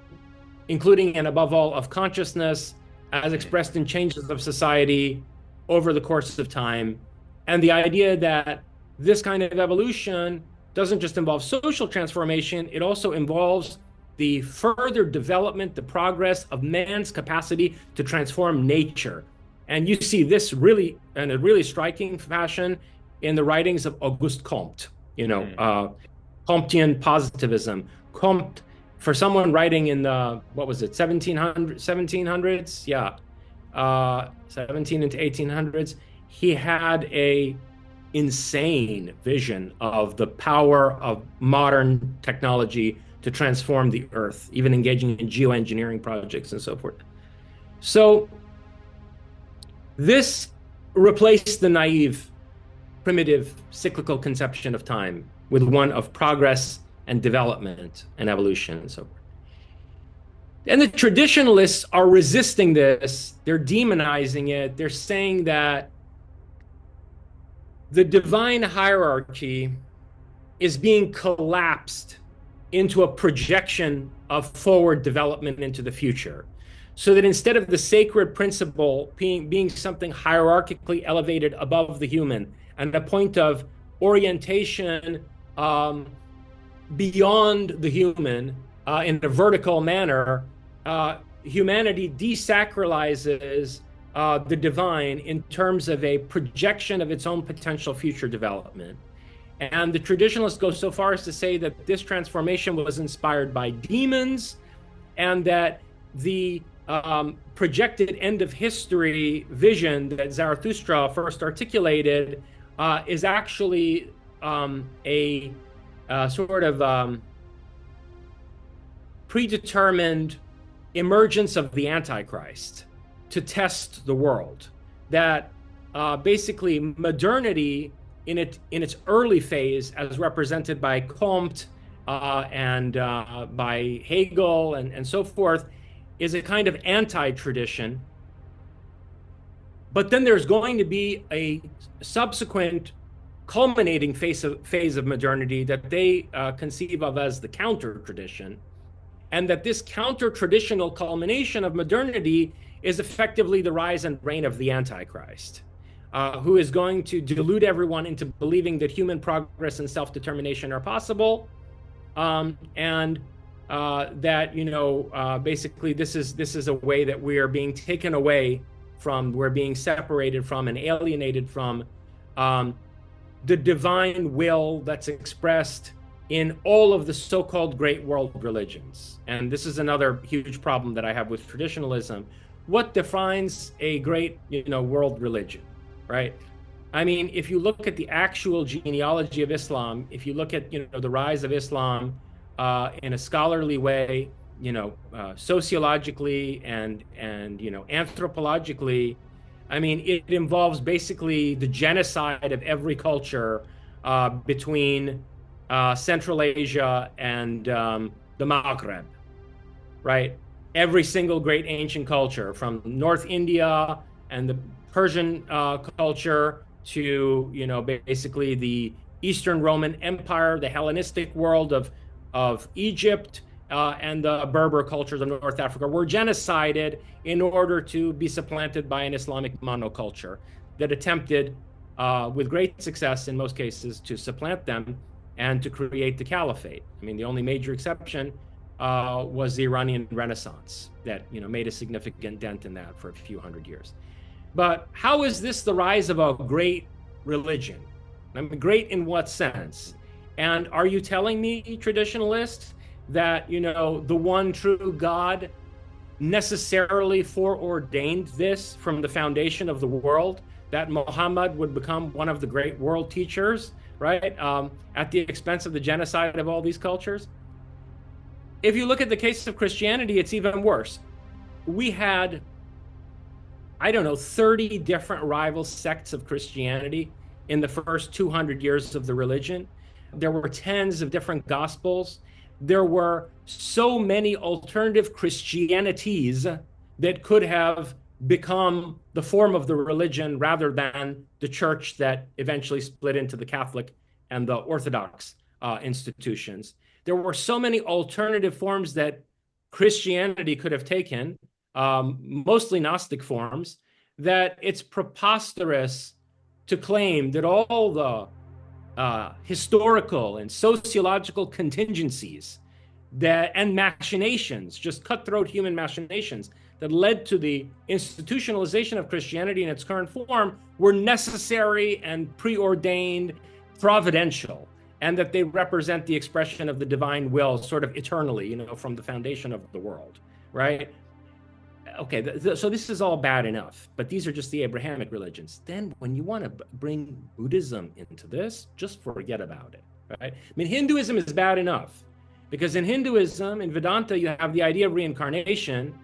including and above all of consciousness, as expressed in changes of society over the course of time. And the idea that this kind of evolution doesn't just involve social transformation, it also involves the further development, the progress of man's capacity to transform nature. And you see this really, in a really striking fashion, in the writings of Auguste Comte. Mm. Comtean positivism. Comte, for someone writing in the, what was it, 1700s? Yeah. 17 into 1800s, he had a insane vision of the power of modern technology to transform the earth, even engaging in geoengineering projects and so forth. So this replaced the naive, primitive, cyclical conception of time with one of progress and development and evolution and so forth. And the traditionalists are resisting this. They're demonizing it. They're saying that the divine hierarchy is being collapsed into a projection of forward development into the future. So that instead of the sacred principle being something hierarchically elevated above the human and a point of orientation beyond the human in a vertical manner, humanity desacralizes the divine in terms of a projection of its own potential future development. And the traditionalists go so far as to say that this transformation was inspired by demons, and that the projected end of history vision that Zarathustra first articulated is actually a sort of predetermined emergence of the Antichrist to test the world. That basically modernity in its early phase, as represented by Comte and by Hegel and so forth, is a kind of anti-tradition. But then there's going to be a subsequent culminating phase of modernity that they conceive of as the counter-tradition, and that this counter-traditional culmination of modernity is effectively the rise and reign of the Antichrist, who is going to delude everyone into believing that human progress and self-determination are possible, and that basically this is a way that we are being taken away from, we're being separated from and alienated from the divine will that's expressed in all of the so-called great world religions. And this is another huge problem that I have with traditionalism. What defines a great, world religion, right? I mean, if you look at the actual genealogy of Islam, if you look at, the rise of Islam in a scholarly way, sociologically and anthropologically, I mean, it involves basically the genocide of every culture between Central Asia and the Maghreb, right? Every single great ancient culture, from North India and the Persian culture to, basically the Eastern Roman Empire, the Hellenistic world of Egypt, and the Berber cultures of North Africa were genocided in order to be supplanted by an Islamic monoculture that attempted, with great success in most cases, to supplant them and to create the caliphate. I mean, the only major exception was the Iranian Renaissance that made a significant dent in that for a few hundred years. But how is this the rise of a great religion? I mean, great in what sense? And are you telling me, traditionalists, that the one true God necessarily foreordained this from the foundation of the world, that Muhammad would become one of the great world teachers, right, at the expense of the genocide of all these cultures? If you look at the case of Christianity, it's even worse. We had, I don't know, 30 different rival sects of Christianity in the first 200 years of the religion. There were tens of different gospels. There were so many alternative Christianities that could have become the form of the religion rather than the church that eventually split into the Catholic and the Orthodox institutions. There were so many alternative forms that Christianity could have taken, mostly Gnostic forms, that it's preposterous to claim that all the historical and sociological contingencies and machinations, just cutthroat human machinations, that led to the institutionalization of Christianity in its current form were necessary and preordained, providential. and that they represent the expression of the divine will sort of eternally, from the foundation of the world, right? Okay, so this is all bad enough, but these are just the Abrahamic religions. Then when you want to bring Buddhism into this, just forget about it, right? I mean, Hinduism is bad enough because in Hinduism, in Vedanta, you have the idea of reincarnation,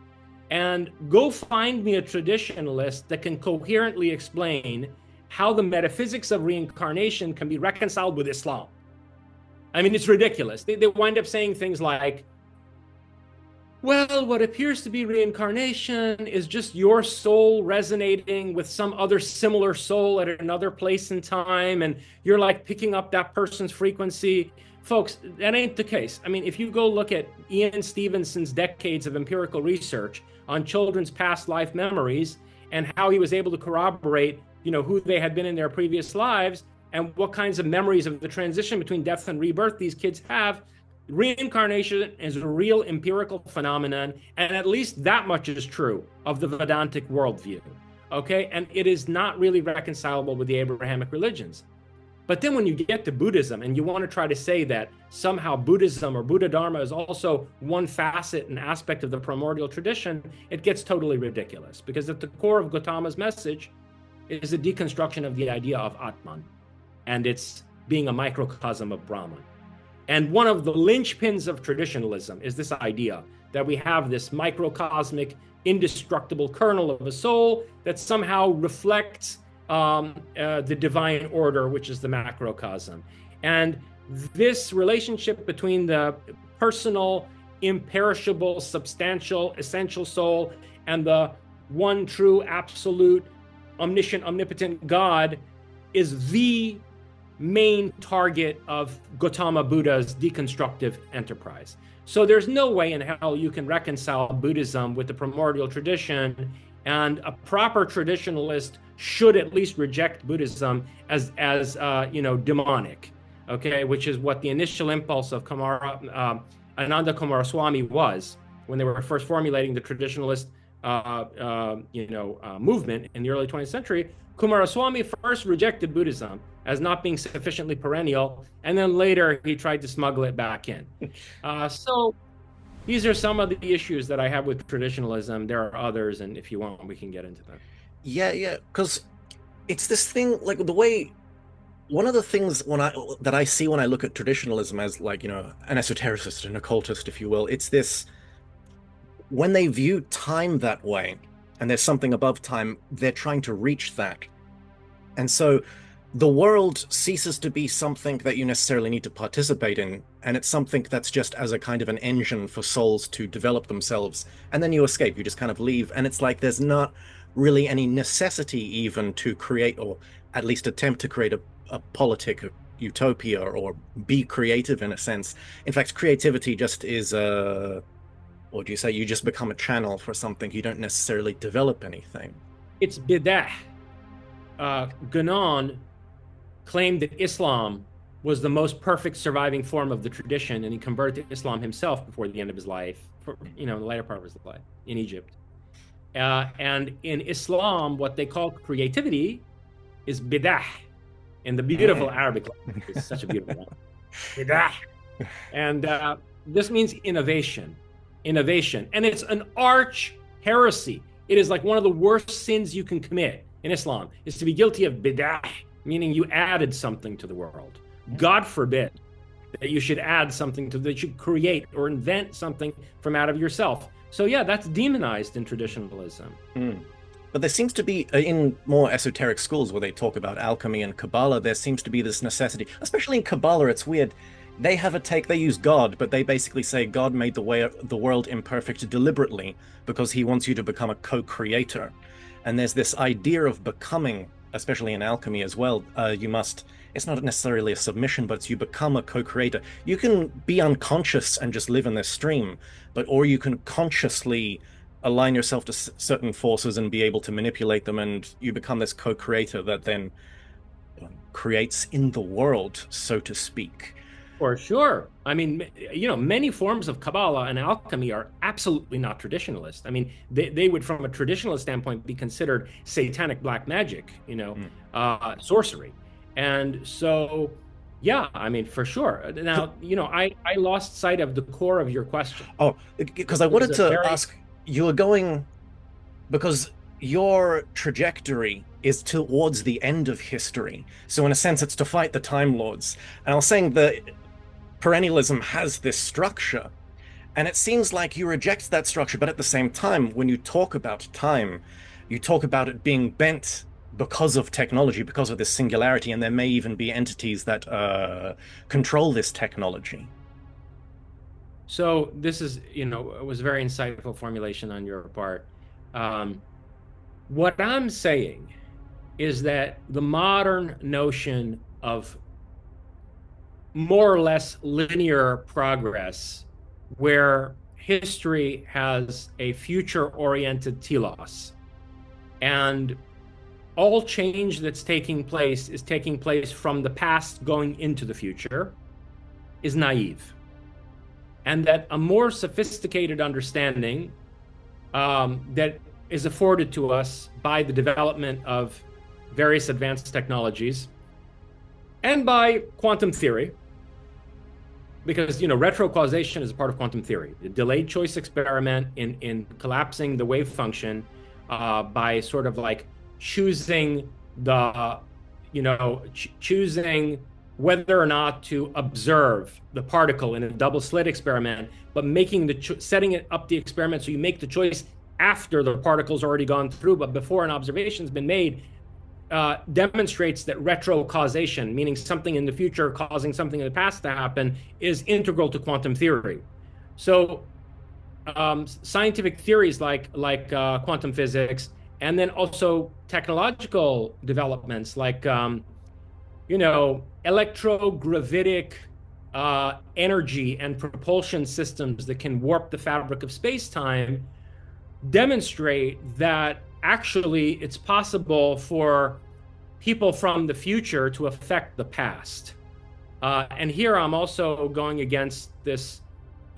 and go find me a traditionalist that can coherently explain how the metaphysics of reincarnation can be reconciled with Islam. I mean, it's ridiculous. They wind up saying things like, well, what appears to be reincarnation is just your soul resonating with some other similar soul at another place in time, and you're like picking up that person's frequency. Folks, that ain't the case. I mean, if you go look at Ian Stevenson's decades of empirical research on children's past life memories and how he was able to corroborate, who they had been in their previous lives and what kinds of memories of the transition between death and rebirth these kids have, reincarnation is a real empirical phenomenon, and at least that much is true of the Vedantic worldview, okay? And it is not really reconcilable with the Abrahamic religions. But then when you get to Buddhism and you want to try to say that somehow Buddhism or Buddha Dharma is also one facet and aspect of the primordial tradition, it gets totally ridiculous, because at the core of Gautama's message is a deconstruction of the idea of Atman, and it's being a microcosm of Brahman. And one of the linchpins of traditionalism is this idea that we have this microcosmic, indestructible kernel of a soul that somehow reflects the divine order, which is the macrocosm. And this relationship between the personal, imperishable, substantial, essential soul and the one true, absolute, omniscient, omnipotent God is the main target of Gautama Buddha's deconstructive enterprise. So there's no way in hell you can reconcile Buddhism with the primordial tradition, and a proper traditionalist should at least reject Buddhism as demonic, okay, which is what the initial impulse of Ananda Kumaraswamy was when they were first formulating the traditionalist movement in the early 20th century. Kumaraswamy first rejected Buddhism as not being sufficiently perennial, and then later he tried to smuggle it back in. So these are some of the issues that I have with traditionalism. There are others, and if you want, we can get into them. Yeah, because it's this thing, like the way, one of the things that I see when I look at traditionalism as like, an esotericist, an occultist, if you will, it's this, when they view time that way, and there's something above time, they're trying to reach that. And so the world ceases to be something that you necessarily need to participate in, and it's something that's just as a kind of an engine for souls to develop themselves. And then you escape, you just kind of leave, and it's like there's not really any necessity even to create, or at least attempt to create a politic utopia or be creative in a sense. In fact, creativity just is or do you say you just become a channel for something? You don't necessarily develop anything. It's bidah. Guénon claimed that Islam was the most perfect surviving form of the tradition, and he converted to Islam himself before the end of his life, in the later part of his life in Egypt. And in Islam, what they call creativity is bidah. In the beautiful Arabic language, it's such a beautiful one. Bidah. And this means innovation. And it's an arch heresy. It is like one of the worst sins you can commit in Islam, is to be guilty of bidah, meaning you added something to the world. God forbid that you should add something that you should create or invent something from out of yourself. So yeah, that's demonized in traditionalism. But there seems to be, in more esoteric schools where they talk about alchemy and Kabbalah, there seems to be this necessity, especially in Kabbalah, it's weird. They have a take, they use God, but they basically say God made the world imperfect deliberately because he wants you to become a co-creator. And there's this idea of becoming, especially in alchemy as well, it's not necessarily a submission, but it's you become a co-creator. You can be unconscious and just live in this stream, or you can consciously align yourself to certain forces and be able to manipulate them, and you become this co-creator that then creates in the world, so to speak. For sure. I mean, many forms of Kabbalah and alchemy are absolutely not traditionalist. I mean, they would, from a traditionalist standpoint, be considered satanic black magic, sorcery. And so Yeah, I mean, for sure. Now, I lost sight of the core of your question. Oh, because I It was wanted a to very ask, you were going, because your trajectory is towards the end of history. So in a sense, it's to fight the Time Lords. And I was saying that perennialism has this structure. And it seems like you reject that structure, but at the same time, when you talk about time, you talk about it being bent because of technology, because of this singularity, and there may even be entities that control this technology. So this is, it was a very insightful formulation on your part. Um, what I'm saying is that the modern notion of more or less linear progress, where history has a future-oriented telos, and all change that's taking place is taking place from the past going into the future, is naive. And that a more sophisticated understanding that is afforded to us by the development of various advanced technologies and by quantum theory, because retrocausation is a part of quantum theory. The delayed choice experiment in collapsing the wave function by sort of like choosing the choosing whether or not to observe the particle in a double slit experiment, but making setting it up the experiment so you make the choice after the particle's already gone through, but before an observation's been made, demonstrates that retrocausation, meaning something in the future causing something in the past to happen, is integral to quantum theory. So scientific theories like quantum physics, and then also technological developments like electrogravitic energy and propulsion systems that can warp the fabric of space-time, demonstrate that actually it's possible for people from the future to affect the past. And here I'm also going against this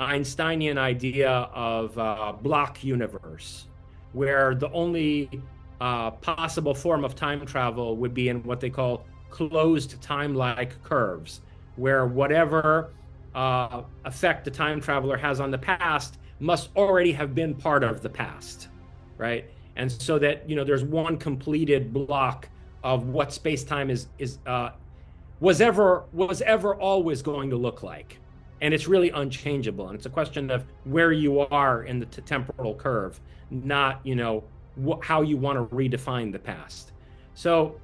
Einsteinian idea of block universe, where the only possible form of time travel would be in what they call closed time-like curves, where whatever effect the time traveler has on the past must already have been part of the past, right? And so that there's one completed block of what space-time was ever always going to look like, and it's really unchangeable. And it's a question of where you are in the temporal curve, not how you want to redefine the past. So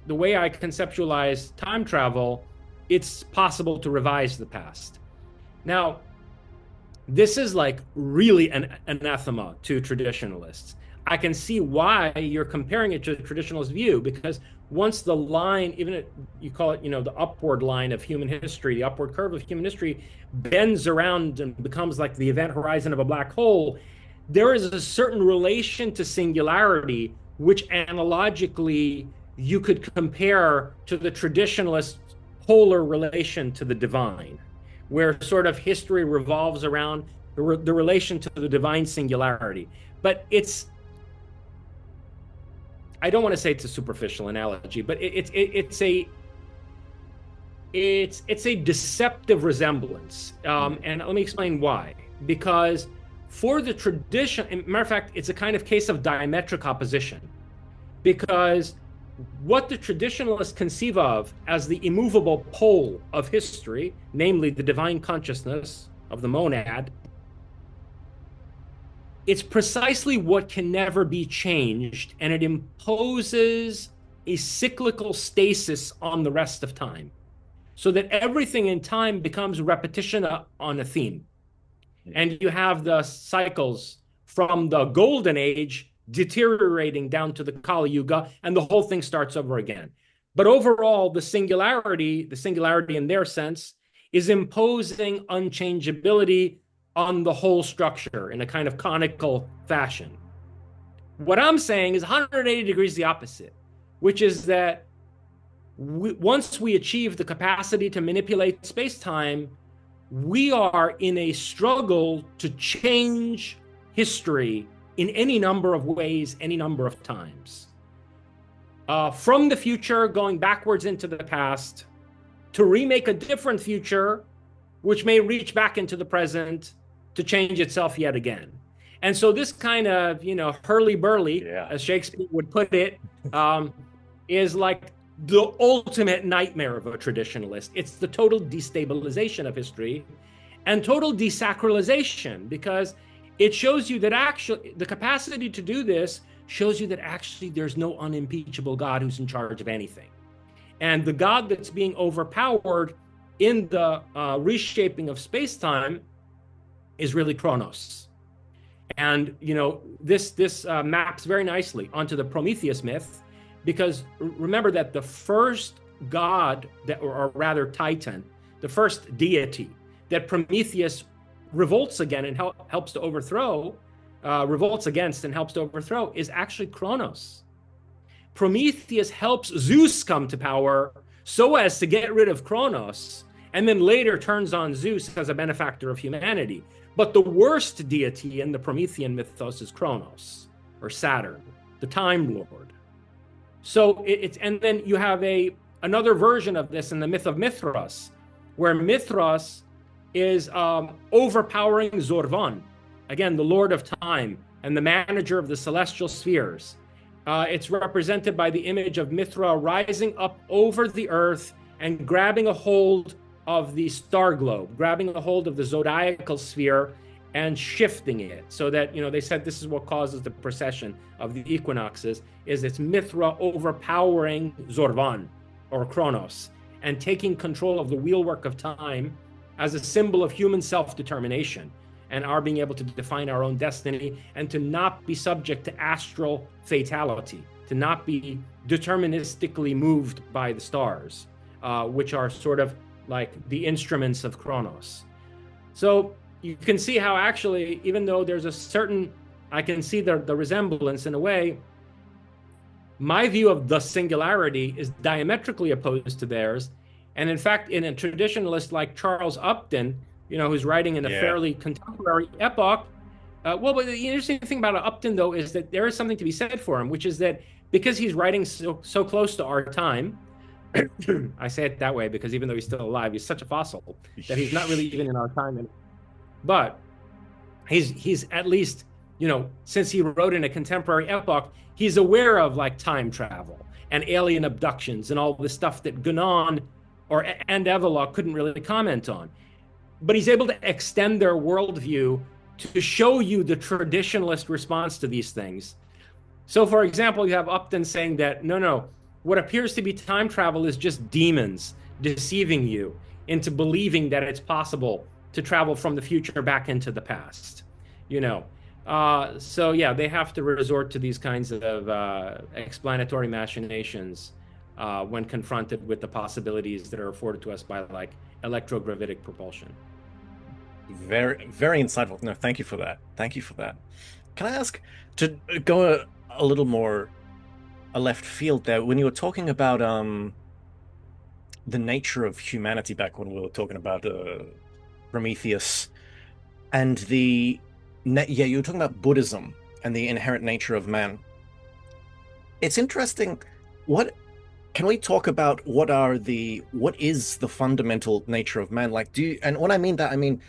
the way I conceptualize time travel, it's possible to revise the past. Now, this is like really an anathema to traditionalists. I can see why you're comparing it to the traditionalist view, because once the line, even you call it, the upward line of human history, the upward curve of human history bends around and becomes like the event horizon of a black hole, there is a certain relation to singularity, which analogically you could compare to the traditionalist polar relation to the divine, where sort of history revolves around the relation to the divine singularity. But I don't want to say it's a superficial analogy, but it's a deceptive resemblance. And let me explain why. Because for the tradition, matter of fact, it's a kind of case of diametric opposition. Because what the traditionalists conceive of as the immovable pole of history, namely the divine consciousness of the monad, it's precisely what can never be changed, and it imposes a cyclical stasis on the rest of time, so that everything in time becomes repetition on a theme. And you have the cycles from the golden age deteriorating down to the Kali Yuga, and the whole thing starts over again. But overall, the singularity in their sense, is imposing unchangeability on the whole structure in a kind of conical fashion. What I'm saying is 180 degrees the opposite, which is that once we achieve the capacity to manipulate space-time, we are in a struggle to change history in any number of ways, any number of times. From the future, going backwards into the past, to remake a different future, which may reach back into the present to change itself yet again. And so this kind of, hurly-burly, Yeah. as Shakespeare would put it, is like the ultimate nightmare of a traditionalist. It's the total destabilization of history and total desacralization, because it shows you that actually the capacity to do this shows you that actually there's no unimpeachable God who's in charge of anything. And the God that's being overpowered in the reshaping of space-time is really Kronos. And this maps very nicely onto the Prometheus myth, because remember that the first god or rather Titan, the first deity that Prometheus revolts again and helps to overthrow, revolts against and helps to overthrow, is actually Kronos. Prometheus helps Zeus come to power so as to get rid of Kronos, and then later turns on Zeus as a benefactor of humanity. But the worst deity in the Promethean mythos is Kronos, or Saturn, the Time Lord. So and then you have another version of this in the myth of Mithras, where Mithras is overpowering Zorvan, again, the Lord of Time and the manager of the celestial spheres. It's represented by the image of Mithra rising up over the earth and grabbing a hold of the star globe, grabbing a hold of the zodiacal sphere and shifting it, so that, they said this is what causes the precession of the equinoxes, is it's Mithra overpowering Zorvan, or Kronos, and taking control of the wheelwork of time as a symbol of human self-determination and our being able to define our own destiny and to not be subject to astral fatality, to not be deterministically moved by the stars, which are sort of like the instruments of Kronos. So you can see how actually, even though there's I can see the resemblance in a way, my view of the singularity is diametrically opposed to theirs. And in fact, in a traditionalist like Charles Upton, who's writing in a fairly contemporary epoch, but the interesting thing about Upton, though, is that there is something to be said for him, which is that because he's writing so close to our time, I say it that way because even though he's still alive, he's such a fossil that he's not really even in our time anymore. But he's at least, since he wrote in a contemporary epoch, he's aware of like time travel and alien abductions and all the stuff that Guénon and Evelock couldn't really comment on. But he's able to extend their worldview to show you the traditionalist response to these things. So, for example, you have Upton saying that, no, what appears to be time travel is just demons deceiving you into believing that it's possible to travel from the future back into the past, So, yeah, they have to resort to these kinds of explanatory machinations when confronted with the possibilities that are afforded to us by like electrogravitic propulsion. Very, very insightful. No, thank you for that. Thank you for that. Can I ask to go a little more a left field there when you were talking about the nature of humanity back when we were talking about Prometheus and you were talking about Buddhism and the inherent nature of man. It's interesting. Can we talk about what is the fundamental nature of man? Like, and when I mean that, I mean,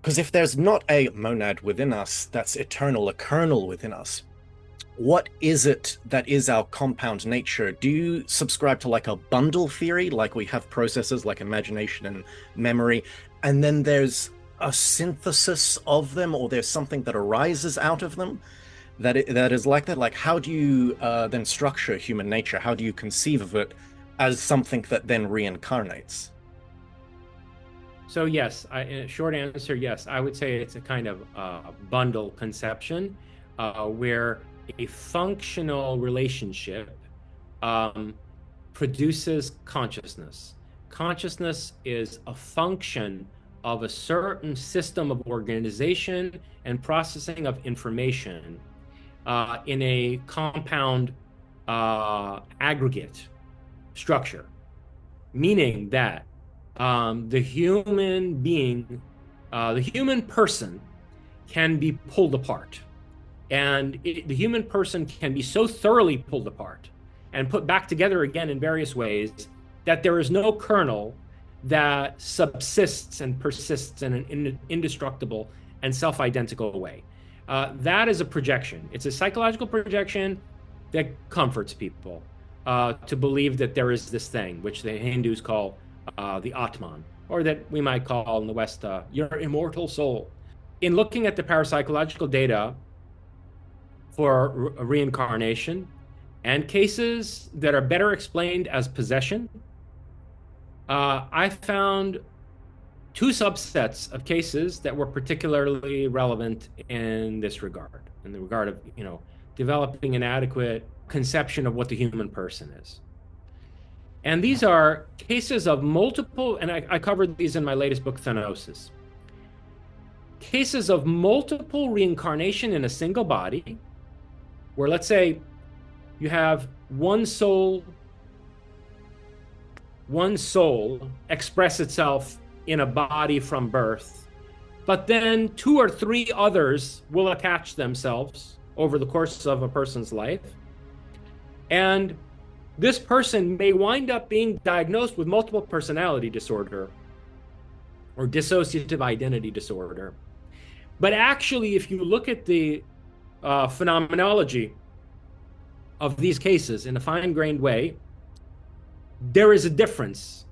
because if there's not a monad within us that's eternal, a kernel within us, what is it that is our compound nature? Do you subscribe to like a bundle theory, like we have processes like imagination and memory, and then there's a synthesis of them, or there's something that arises out of them that is like that? Like, how do you then structure human nature? How do you conceive of it as something that then reincarnates? So yes, short answer, yes. I would say it's a kind of bundle conception where a functional relationship produces consciousness. Consciousness is a function of a certain system of organization and processing of information in a compound aggregate structure, meaning that the human being, the human person can be pulled apart. And the human person can be so thoroughly pulled apart and put back together again in various ways that there is no kernel that subsists and persists in an indestructible and self-identical way. That is a projection. It's a psychological projection that comforts people to believe that there is this thing, which the Hindus call the Atman, or that we might call in the West your immortal soul. In looking at the parapsychological data for reincarnation and cases that are better explained as possession, I found two subsets of cases that were particularly relevant in this regard, in the regard of, developing an adequate conception of what the human person is. And these are cases of multiple, and I covered these in my latest book, Thenosis. Cases of multiple reincarnation in a single body, where let's say you have one soul express itself in a body from birth, but then two or three others will attach themselves over the course of a person's life. And this person may wind up being diagnosed with multiple personality disorder or dissociative identity disorder. But actually, if you look at the phenomenology of these cases in a fine-grained way, there is a difference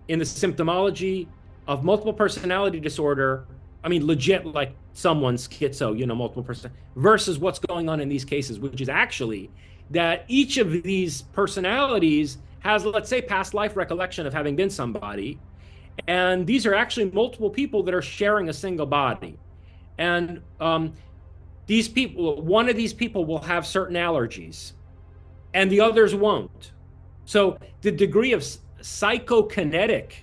in the symptomology of multiple personality disorder. I mean, legit, like someone's schizo, multiple person, versus what's going on in these cases, which is actually that each of these personalities has, let's say, past life recollection of having been somebody. And these are actually multiple people that are sharing a single body. And these people, one of these people will have certain allergies and the others won't. So the degree of psychokinetic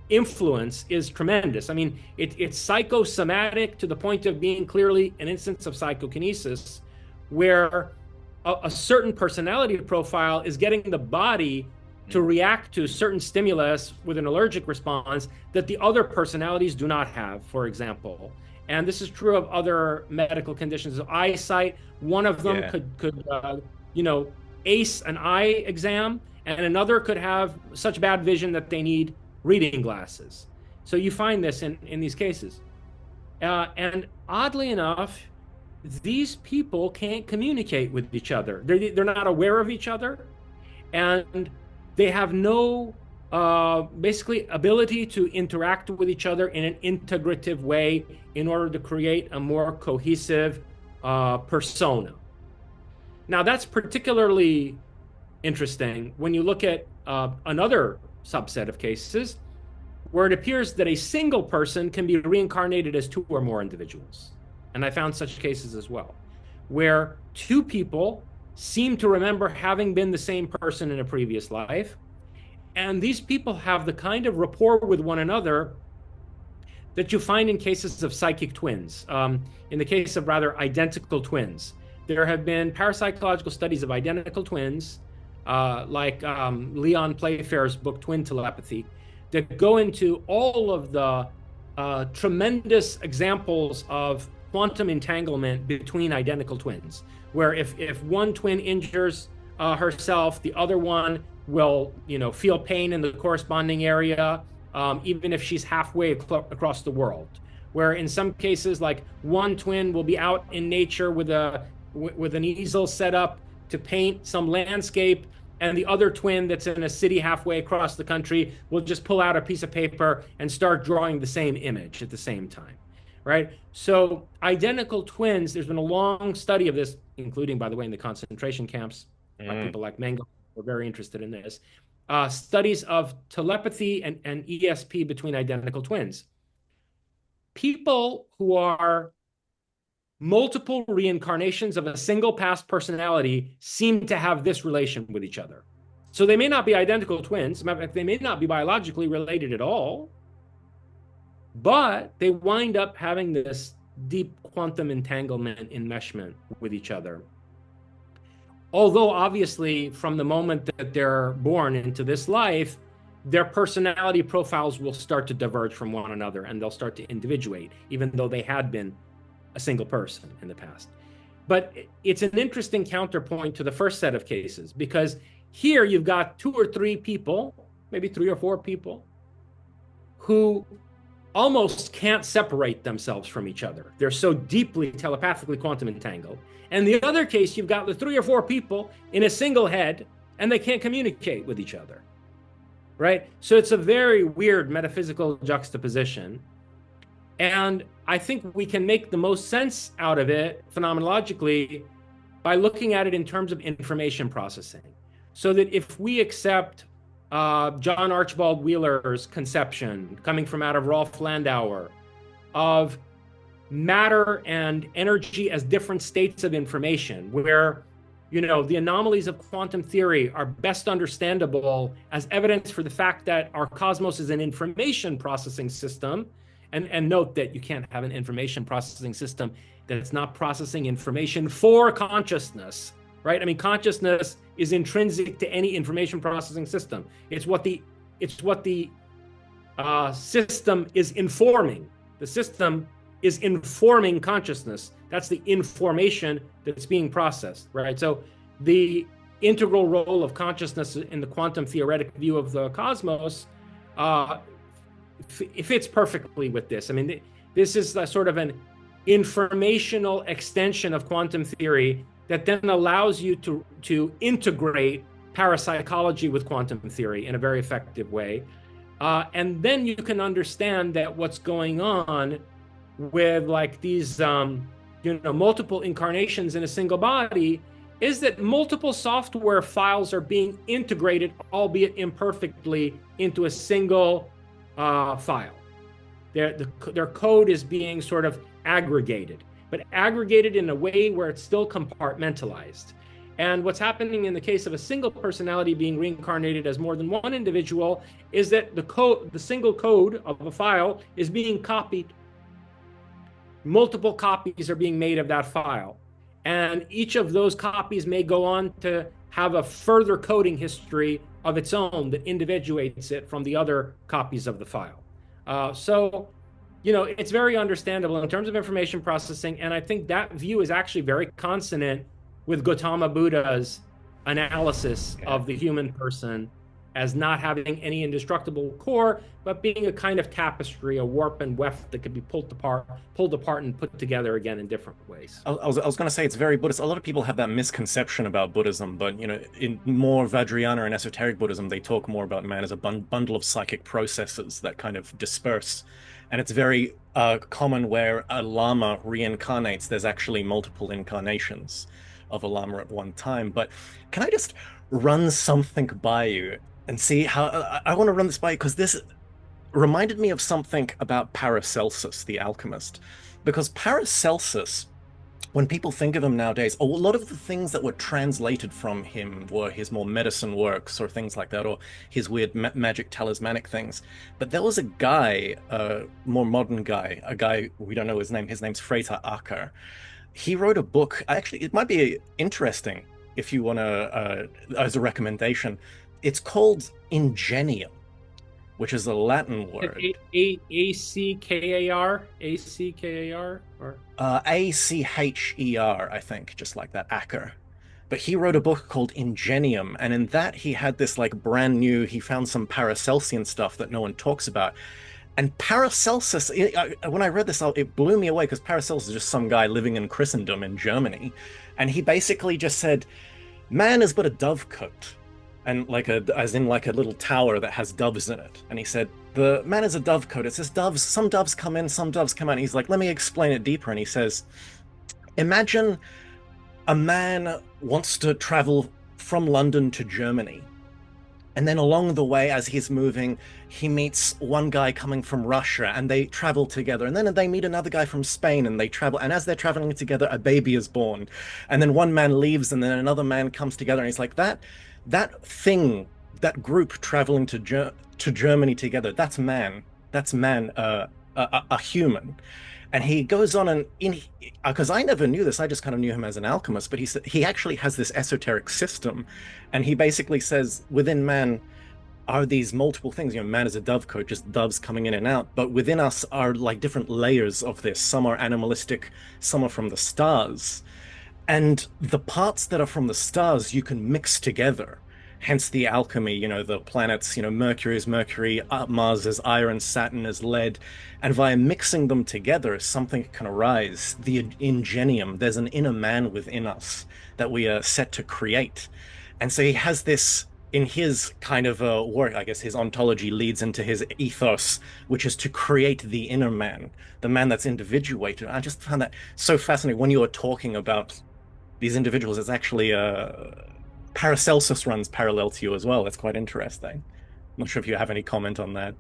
influence is tremendous. I mean, it's psychosomatic to the point of being clearly an instance of psychokinesis, where a certain personality profile is getting the body to react to certain stimulus with an allergic response that the other personalities do not have, for example. And this is true of other medical conditions. Eyesight, one of them could ace an eye exam, and another could have such bad vision that they need reading glasses. So you find this in these cases. And oddly enough, these people can't communicate with each other. They're not aware of each other, and they have no basically ability to interact with each other in an integrative way in order to create a more cohesive persona. Now, that's particularly interesting when you look at another subset of cases where it appears that a single person can be reincarnated as two or more individuals. And I found such cases as well, where two people seem to remember having been the same person in a previous life. And these people have the kind of rapport with one another that you find in cases of psychic twins. In the case of rather identical twins, there have been parapsychological studies of identical twins, like Leon Playfair's book, Twin Telepathy, that go into all of the tremendous examples of quantum entanglement between identical twins, where if one twin injures herself, the other one will, feel pain in the corresponding area, even if she's halfway across the world. Where in some cases, like one twin will be out in nature with an easel set up to paint some landscape, and the other twin that's in a city halfway across the country will just pull out a piece of paper and start drawing the same image at the same time, right? So identical twins, there's been a long study of this, including, by the way, in the concentration camps. People like Mengele were very interested in this. Studies of telepathy and ESP between identical twins. People who are multiple reincarnations of a single past personality seem to have this relation with each other. So they may not be identical twins. They may not be biologically related at all, but they wind up having this deep quantum entanglement, enmeshment with each other. Although obviously from the moment that they're born into this life, their personality profiles will start to diverge from one another and they'll start to individuate, even though they had been a single person in the past. But it's an interesting counterpoint to the first set of cases, because Here you've got two or three people, maybe three or four people, who almost can't separate themselves from each other. They're so deeply telepathically quantum entangled. And the other case, you've got the three or four people in a single head, and they can't communicate with each other, right? So it's a very weird metaphysical juxtaposition. And I think we can make the most sense out of it phenomenologically by looking at it in terms of information processing. So that if we accept John Archibald Wheeler's conception coming from out of Rolf Landauer of matter and energy as different states of information, where the anomalies of quantum theory are best understandable as evidence for the fact that our cosmos is an information processing system. And note that you can't have an information processing system that's not processing information for consciousness, right? I mean, consciousness is intrinsic to any information processing system. It's what the system is informing. The system is informing consciousness. That's the information that's being processed, right? So the integral role of consciousness in the quantum theoretic view of the cosmos fits perfectly with this. I mean, this is a sort of an informational extension of quantum theory that then allows you to integrate parapsychology with quantum theory in a very effective way. And then you can understand that what's going on with like these, multiple incarnations in a single body is that multiple software files are being integrated, albeit imperfectly, into a single file. Their code is being sort of aggregated, but aggregated in a way where it's still compartmentalized. And what's happening in the case of a single personality being reincarnated as more than one individual is that the single code of a file is being copied. Multiple copies are being made of that file. And each of those copies may go on to have a further coding history of its own that individuates it from the other copies of the file. So it's very understandable in terms of information processing. And I think that view is actually very consonant with Gautama Buddha's analysis of the human person as not having any indestructible core, but being a kind of tapestry, a warp and weft that could be pulled apart and put together again in different ways. I was going to say it's very Buddhist. A lot of people have that misconception about Buddhism, but in more Vajrayana and esoteric Buddhism, they talk more about man as a bundle of psychic processes that kind of disperse. And it's very common where a lama reincarnates. There's actually multiple incarnations of a lama at one time. But can I just run something by you and see how I want to run this by you, because this reminded me of something about Paracelsus, the alchemist. Because Paracelsus, when people think of him nowadays, a lot of the things that were translated from him were his more medicine works or things like that, or his weird magic talismanic things. But there was a guy, a more modern guy, a guy, we don't know his name. His name's Frater Acker. He wrote a book. Actually, it might be interesting if you want to, as a recommendation. It's called Ingenium, which is a Latin word. A-C-K-A-R? A-C-K-A-R? Or A-C-H-E-R, I think, just like that, Acker. But he wrote a book called Ingenium, and in that he had this like brand new, he found some Paracelsian stuff that no one talks about. And Paracelsus, when I read this, it blew me away, because Paracelsus is just some guy living in Christendom in Germany. And he basically just said, man is but a dovecote. And as in like a little tower that has doves in it. And he said, the man is a dovecote. It says doves, some doves come in, some doves come out. And he's like, let me explain it deeper. And he says, imagine a man wants to travel from London to Germany. And then along the way, as he's moving, he meets one guy coming from Russia, and they travel together. And then they meet another guy from Spain, and they travel. And as they're traveling together, a baby is born. And then one man leaves, and then another man comes together. And he's like, that thing, that group traveling to Germany together, that's man. That's man, a human. And he goes on, and because I never knew this, I just kind of knew him as an alchemist, but he actually has this esoteric system, and he basically says within man are these multiple things. Man is a dovecote, just doves coming in and out, but within us are like different layers of this. Some are animalistic, some are from the stars, and the parts that are from the stars you can mix together. Hence the alchemy, the planets, Mercury is mercury, Mars is iron, Saturn is lead. And via mixing them together, something can arise. The ingenium, there's an inner man within us that we are set to create. And so he has this in his kind of work, I guess his ontology leads into his ethos, which is to create the inner man, the man that's individuated. I just found that so fascinating when you were talking about these individuals. It's actually Paracelsus runs parallel to you as well. That's quite interesting. I'm not sure if you have any comment on that.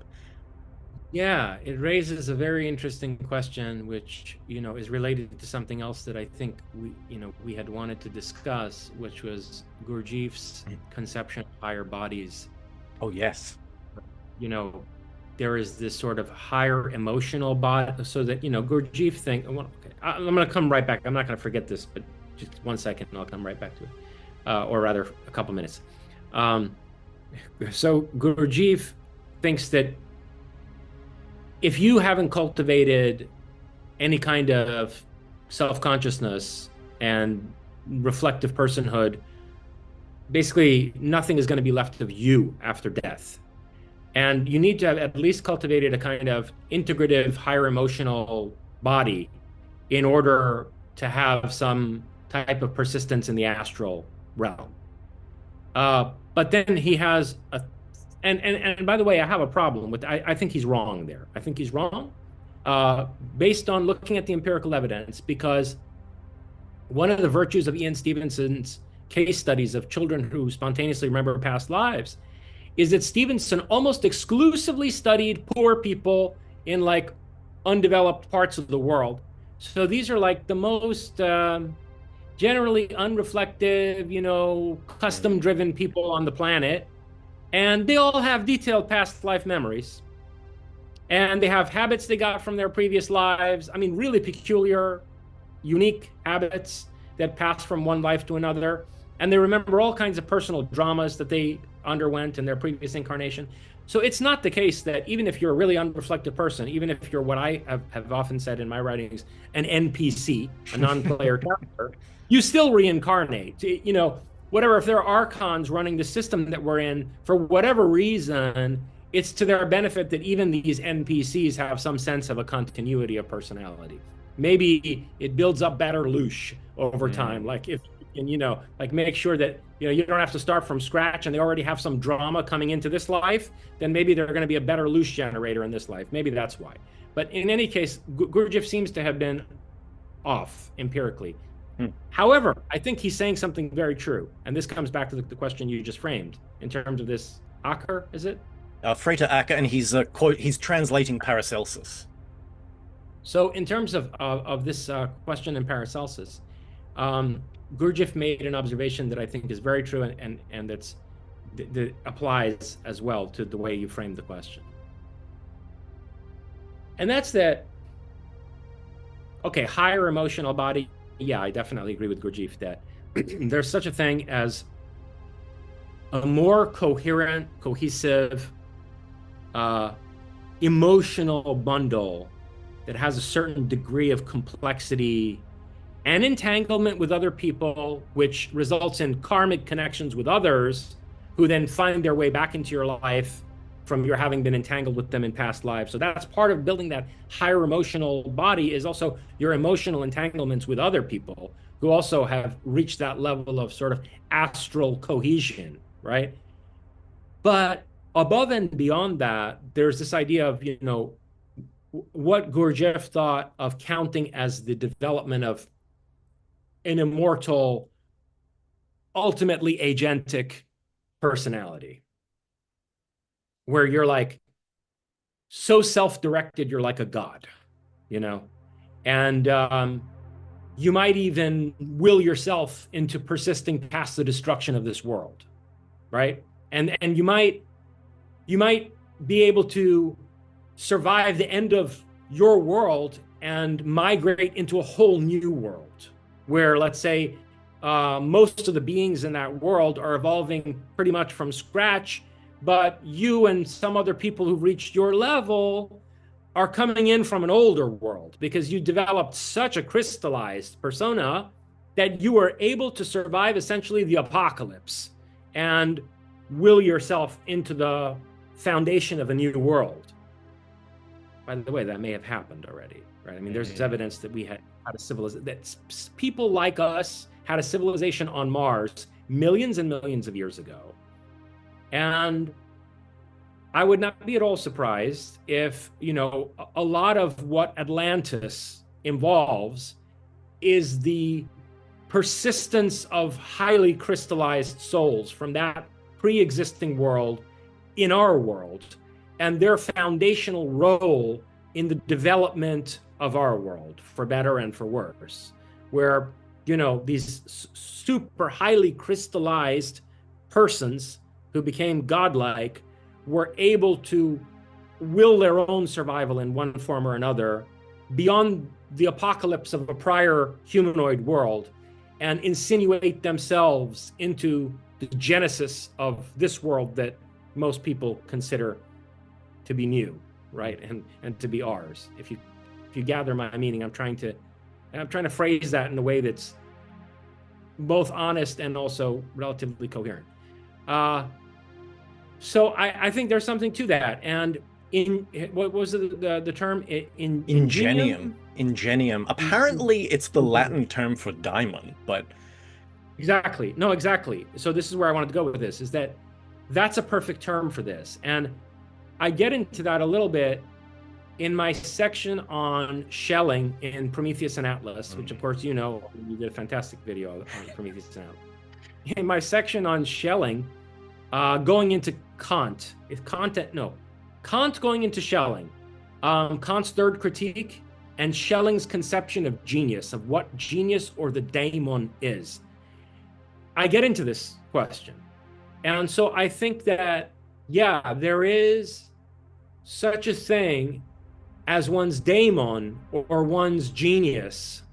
Yeah, it raises a very interesting question, which, is related to something else that I think we had wanted to discuss, which was Gurdjieff's conception of higher bodies. Oh, yes. You know, there is this sort of higher emotional body, so that, Gurdjieff think, well, okay, I'm going to come right back. I'm not going to forget this, but just 1 second, and I'll come right back to it, or rather, a couple minutes. So Gurdjieff thinks that if you haven't cultivated any kind of self-consciousness and reflective personhood, basically nothing is going to be left of you after death. And you need to have at least cultivated a kind of integrative, higher emotional body in order to have some type of persistence in the astral realm. But then he has a and by the way, I have a problem with. I think he's wrong there. I think he's wrong, based on looking at the empirical evidence, because one of the virtues of Ian Stevenson's case studies of children who spontaneously remember past lives is that Stevenson almost exclusively studied poor people in like undeveloped parts of the world. So these are like the most generally unreflective, custom-driven people on the planet. And they all have detailed past life memories. And they have habits they got from their previous lives. I mean, really peculiar, unique habits that pass from one life to another. And they remember all kinds of personal dramas that they underwent in their previous incarnation. So it's not the case that even if you're a really unreflective person, even if you're what I have often said in my writings, an NPC, a non-player character, you still reincarnate. Whatever, if there are archons running the system that we're in, for whatever reason, it's to their benefit that even these NPCs have some sense of a continuity of personality. Maybe it builds up better louche over time. Like if, like make sure that, you don't have to start from scratch and they already have some drama coming into this life, then maybe they're going to be a better louche generator in this life. Maybe that's why. But in any case, Gurdjieff seems to have been off empirically. However, I think he's saying something very true. And this comes back to the question you just framed in terms of this Acker, is it? Frater Acker, and he's translating Paracelsus. So in terms of this question in Paracelsus, Gurdjieff made an observation that I think is very true and that applies as well to the way you framed the question. And that's that, okay, higher emotional body. Yeah, I definitely agree with Gurdjieff that there's such a thing as a more coherent, cohesive, emotional bundle that has a certain degree of complexity and entanglement with other people, which results in karmic connections with others who then find their way back into your life from your having been entangled with them in past lives. So that's part of building that higher emotional body, is also your emotional entanglements with other people who also have reached that level of sort of astral cohesion, right? But above and beyond that, there's this idea of, what Gurdjieff thought of counting as the development of an immortal, ultimately agentic personality, where you're like so self-directed, you're like a god, and you might even will yourself into persisting past the destruction of this world, right? And you might be able to survive the end of your world and migrate into a whole new world where, let's say, most of the beings in that world are evolving pretty much from scratch, but you and some other people who've reached your level are coming in from an older world because you developed such a crystallized persona that you were able to survive essentially the apocalypse. And will yourself into the foundation of a new world. By the way, that may have happened already, right? I mean, there's evidence that we had a civilization, that people like us had a civilization on Mars millions and millions of years ago. And I would not be at all surprised if, a lot of what Atlantis involves is the persistence of highly crystallized souls from that pre-existing world in our world, and their foundational role in the development of our world, for better and for worse, where, these super highly crystallized persons who became godlike were able to will their own survival in one form or another beyond the apocalypse of a prior humanoid world and insinuate themselves into the genesis of this world that most people consider to be new, right? And to be ours. If you gather my meaning, I'm trying to phrase that in a way that's both honest and also relatively coherent. So I think there's something to that. And what was the term? Ingenium. Ingenium. Apparently, it's the Latin term for diamond, but exactly. No, exactly. So this is where I wanted to go with this, is that that's a perfect term for this. And I get into that a little bit in my section on shelling in Prometheus and Atlas, which of course, you did a fantastic video on Prometheus and Atlas. In my section on shelling, going into Kant, Kant going into Schelling, Kant's third critique, and Schelling's conception of genius, of what genius or the daemon is. I get into this question. And so I think that, yeah, there is such a thing as one's daemon or one's genius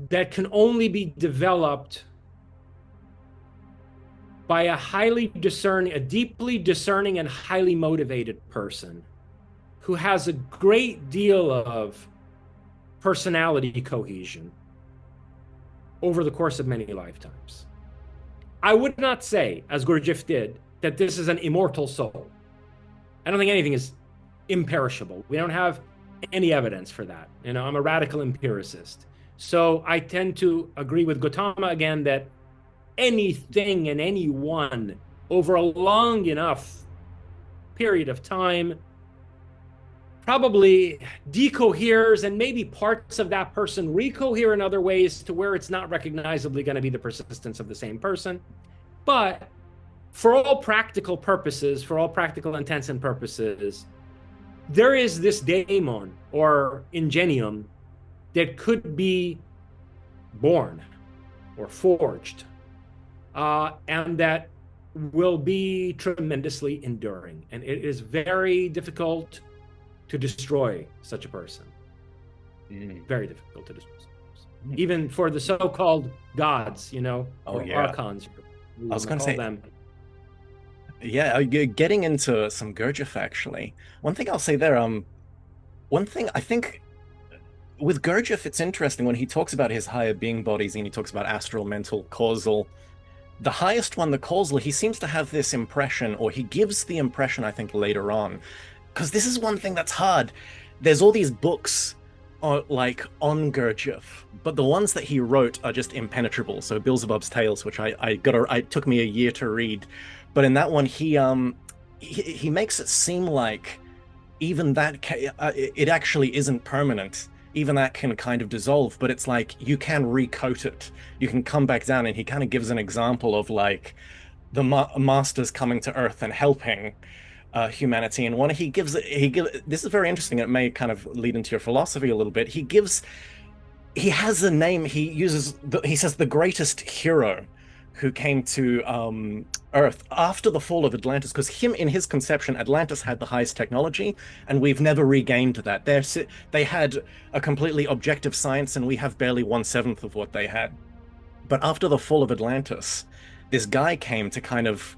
that can only be developed by a deeply discerning and highly motivated person who has a great deal of personality cohesion over the course of many lifetimes. I would not say, as Gurdjieff did, that this is an immortal soul. I don't think anything is imperishable. We don't have any evidence for that. I'm a radical empiricist. So I tend to agree with Gautama again that anything and anyone over a long enough period of time probably decoheres, and maybe parts of that person recohere in other ways to where it's not recognizably going to be the persistence of the same person. But for all practical purposes, for all practical intents and purposes, there is this daemon or ingenium that could be born or forged, and that will be tremendously enduring. And it is very difficult to destroy such a person. Very difficult to destroy such a person. Even for the so-called gods, or archons. I was going to say them. Yeah, getting into some Gurdjieff, actually. One thing I'll say there, one thing I think with Gurdjieff, it's interesting when he talks about his higher being bodies and he talks about astral, mental, causal. The highest one, the causal, he seems to have this impression, or he gives the impression, I think, later on, because this is one thing that's hard. There's all these books on Gurdjieff, but the ones that he wrote are just impenetrable. So Beelzebub's Tales, which it took me a year to read, but in that one he makes it seem like even that it actually isn't permanent. Even that can kind of dissolve, but it's like you can recoat it. You can come back down, and he kind of gives an example of like the masters coming to Earth and helping humanity. And this is very interesting. It may kind of lead into your philosophy a little bit. He has a name. He says the greatest hero who came to Earth after the fall of Atlantis, because in his conception, Atlantis had the highest technology, and we've never regained that. They had a completely objective science, and we have barely 1/7 of what they had. But after the fall of Atlantis, this guy came to kind of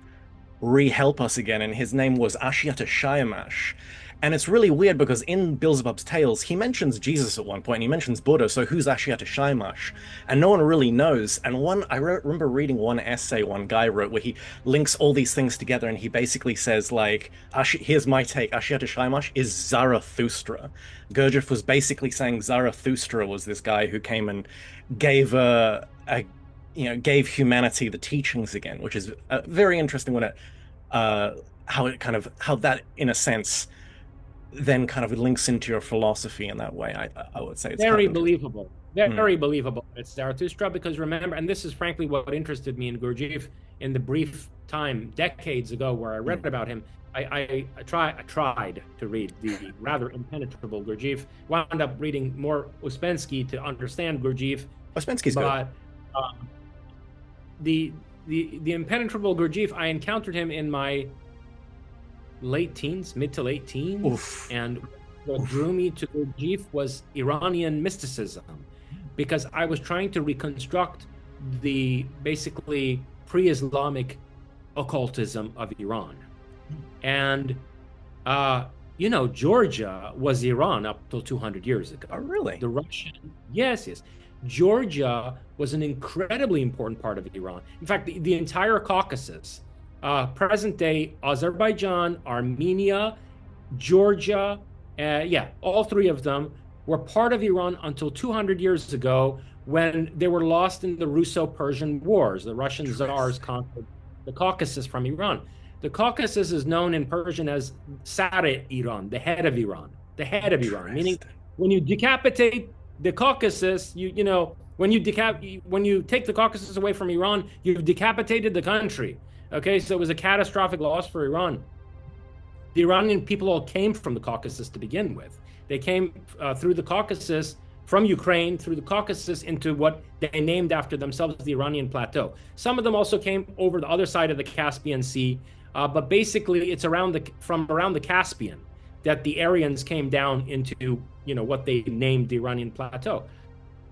re-help us again, and his name was Ashiata Shayamash. And it's really weird because in Beelzebub's Tales, he mentions Jesus at one point, and he mentions Buddha, so who's Ashiata Shaimash? And no one really knows. And remember reading one essay one guy wrote where he links all these things together, and he basically says, like, here's my take, Ashiata Shaimash is Zarathustra. Gurdjieff was basically saying Zarathustra was this guy who came and gave gave humanity the teachings again, which is very interesting when it uh how that in a sense then kind of links into your philosophy in that way. I would say it's kind of Very interesting. believable. Hmm. Very believable. It's Zarathustra because remember, and this is frankly what interested me in Gurdjieff in the brief time decades ago where I Hmm. read about him. I tried to read the rather impenetrable Gurdjieff. Wound up reading more Ouspensky to understand Gurdjieff, Ouspensky's good. but um, the the impenetrable Gurdjieff, I encountered him in my late teens, mid to late teens. Oof. And what Oof. drew me to Gurdjieff was Iranian mysticism, because I was trying to reconstruct the basically pre-Islamic occultism of Iran. And, uh, Georgia was Iran up till 200 years Oh, ago. really? The Russian, yes, yes. Georgia was an incredibly important part of Iran. In fact, the entire Caucasus, present day Azerbaijan, Armenia, Georgia, yeah, all three of them were part of Iran until 200 years ago when they were lost in the Russo-Persian Wars. The Russian czars Interesting. conquered the Caucasus from Iran. The Caucasus is known in Persian as Sare Iran, the head of Iran, the head of Iran, meaning Interesting. when you decapitate the Caucasus, when you take the Caucasus away from Iran, you've decapitated the country. Okay, so it was a catastrophic loss for Iran. The Iranian people all came from the Caucasus to begin with. They came through the Caucasus, from Ukraine, through the Caucasus into what they named after themselves the Iranian Plateau. Some of them also came over the other side of the Caspian Sea, but basically it's from around the Caspian that the Aryans came down into what they named the Iranian Plateau.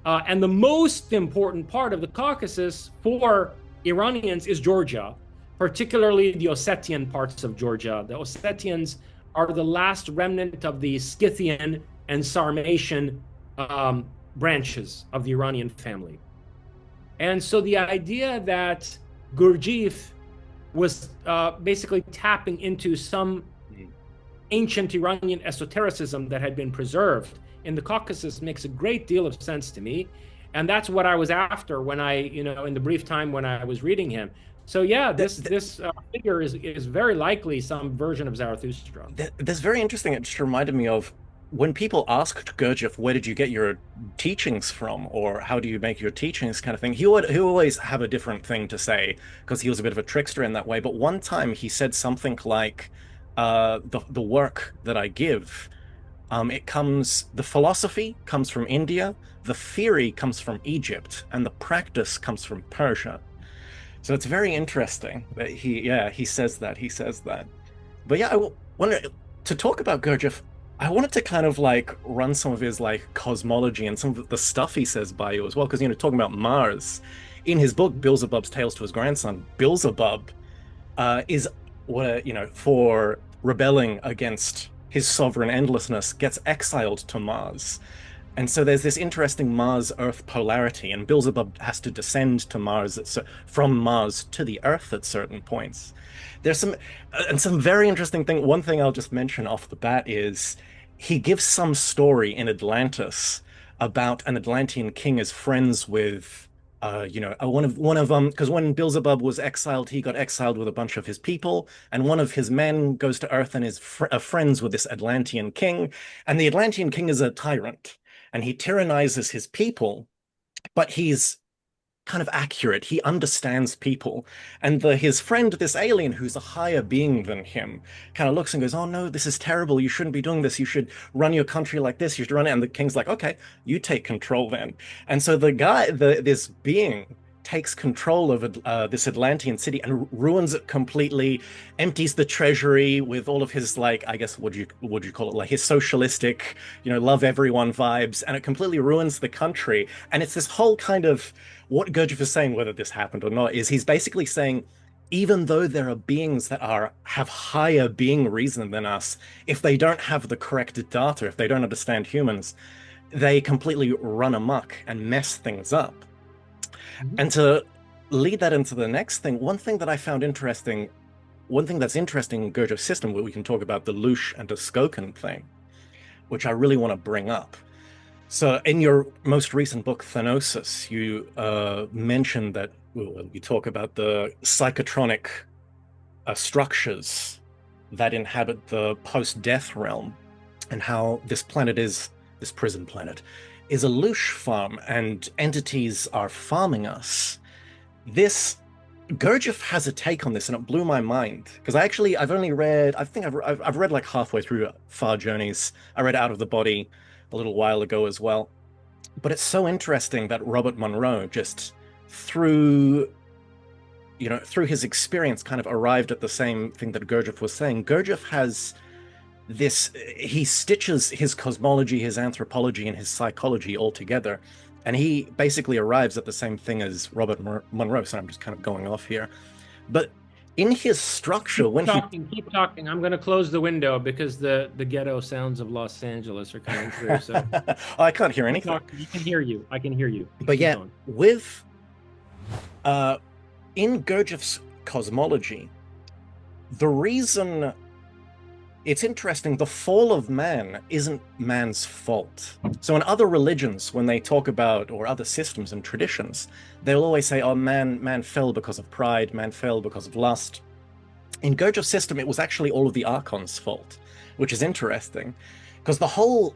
And the most important part of the Caucasus for Iranians is Georgia, particularly the Ossetian parts of Georgia. The Ossetians are the last remnant of the Scythian and Sarmatian branches of the Iranian family. And so the idea that Gurdjieff was basically tapping into some Hmm. ancient Iranian esotericism that had been preserved in the Caucasus makes a great deal of sense to me. And that's what I was after when in the brief time when I was reading him. So yeah, That, this figure is very likely some version of Zarathustra. that's very interesting. It just reminded me of when people asked Gurdjieff, where did you get your teachings from? Or how do you make your teachings kind of thing? He always have a different thing to say because he was a bit of a trickster in that way. But one time he said something like, the work that I give, the philosophy comes from India, the theory comes from Egypt, and the practice comes from Persia. So it's very interesting that he says that. He says that. But yeah, wanted to talk about Gurdjieff. I wanted to kind of like run some of his like cosmology and some of the stuff he says by you as well, because talking about Mars in his book Beelzebub's Tales to His Grandson, Beelzebub is what for rebelling against his sovereign endlessness gets exiled to Mars. And so there's this interesting Mars-Earth polarity, and Beelzebub has to descend to Mars from Mars to the Earth at certain points. There's some very interesting thing. One thing I'll just mention off the bat is he gives some story in Atlantis about an Atlantean king is friends with one of them, because when Beelzebub was exiled, he got exiled with a bunch of his people, and one of his men goes to Earth and is friends with this Atlantean king, and the Atlantean king is a tyrant, and he tyrannizes his people, but he's kind of accurate. He understands people. And his friend, this alien who's a higher being than him, kind of looks and goes, "Oh no, this is terrible. You shouldn't be doing this. You should run your country like this. You should run it." And the king's like, "Okay, you take control then." And so this being takes control of this Atlantean city and ruins it completely, empties the treasury with all of his, like, I guess, would you call it, like his socialistic, love everyone vibes, and it completely ruins the country. And it's this whole kind of what Gurdjieff is saying, whether this happened or not, is he's basically saying even though there are beings that have higher being reason than us, if they don't have the correct data, if they don't understand humans, they completely run amok and mess things up. Mhm. And to lead that into the next thing, one thing that's interesting in Gurdjieff's system, where we can talk about the Lush and the Skokan thing, which I really want to bring up. So, in your most recent book, Thanosis, you mentioned that well, you talk about the psychotronic structures that inhabit the post-death realm, and how this prison planet is a loosh farm, and entities are farming us. This Gurdjieff has a take on this, and it blew my mind because I've only read I think I've read like halfway through Far Journeys. I read Out of the Body a little while ago as well, but it's so interesting that Robert Monroe just through through his experience kind of arrived at the same thing that Gurdjieff was saying. Gurdjieff has this he stitches his cosmology, his anthropology, and his psychology all together, and he basically arrives at the same thing as Robert Monroe. So I'm just kind of going off here, but in his structure, when he Keep talking. I'm going to close the window because the ghetto sounds of Los Angeles are coming through. So I can't hear keep anything. talking. You can hear you. I can hear you. But Keep yet, going. with uh, in Gurdjieff's cosmology, the reason it's interesting, the fall of man isn't man's fault. So in other religions, when they talk about, or other systems and traditions, they'll always say, oh, man fell because of pride, man fell because of lust. In Gurdjieff's system, it was actually all of the Archon's fault, which is interesting, because the whole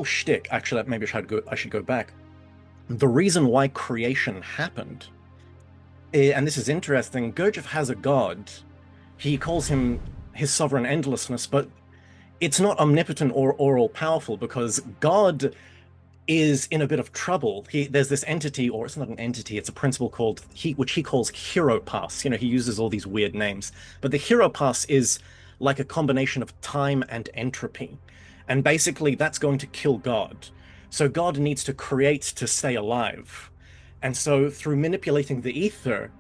shtick, actually, maybe I should go back. The reason why creation happened, and this is interesting, Gurdjieff has a god. He calls him his sovereign endlessness, but it's not omnipotent or all powerful, because God is in a bit of trouble. There's this entity, or it's not an entity, it's a principle called which he calls hero pass. He uses all these weird names, but the hero pass is like a combination of time and entropy, and basically that's going to kill God. So God needs to create to stay alive, and so through manipulating the ether,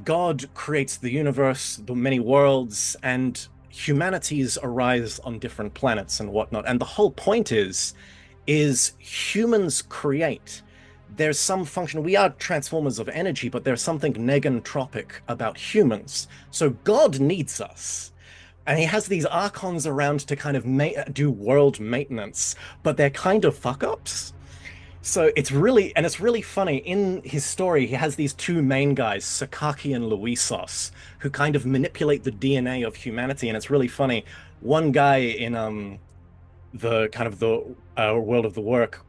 God creates the universe, the many worlds, and humanities arise on different planets and whatnot. And the whole point is humans create. There's some function. We are transformers of energy, but there's something negentropic about humans. So God needs us. And he has these archons around to kind of do world maintenance, but they're kind of fuck ups. So it's really funny. In his story, he has these two main guys, Sakaki and Luisos, who kind of manipulate the DNA of humanity. And it's really funny. One guy in the kind of the world of the work,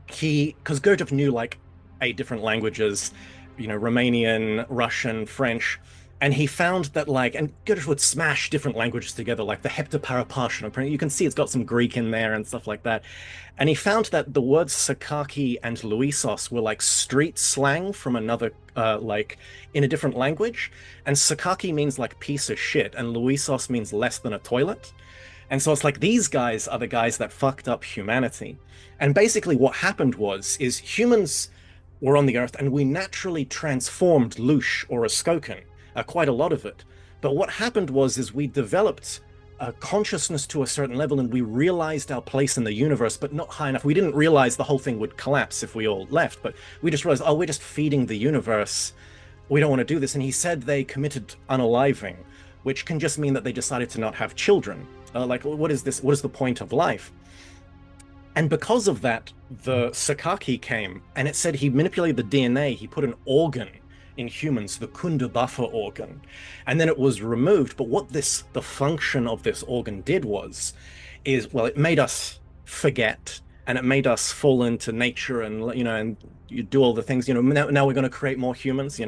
because Gurdjieff knew like 8 different languages, Romanian, Russian, French, and he found that and Gurdjieff would smash different languages together, like the Heptaparapashana. You can see it's got some Greek in there and stuff like that. And he found that the words Sakaki and Luisos were like street slang from another, in a different language. And Sakaki means like piece of shit, and Luisos means less than a toilet. And so it's like these guys are the guys that fucked up humanity. And basically what happened is humans were on the earth and we naturally transformed Lush or a Skokan, quite a lot of it. But what happened is we developed a consciousness to a certain level and we realized our place in the universe, but not high enough. We didn't realize the whole thing would collapse if we all left, but we just realized, oh, we're just feeding the universe. We don't want to do this. And he said they committed unaliving, which can just mean that they decided to not have children. What is this? What is the point of life? And because of that, the Sakaki came and it said he manipulated the DNA. He put an organ in humans, the Kunda buffer organ, and then it was removed. But what the function of this organ did well, it made us forget and it made us fall into nature and you do all the things, now we're going to create more humans.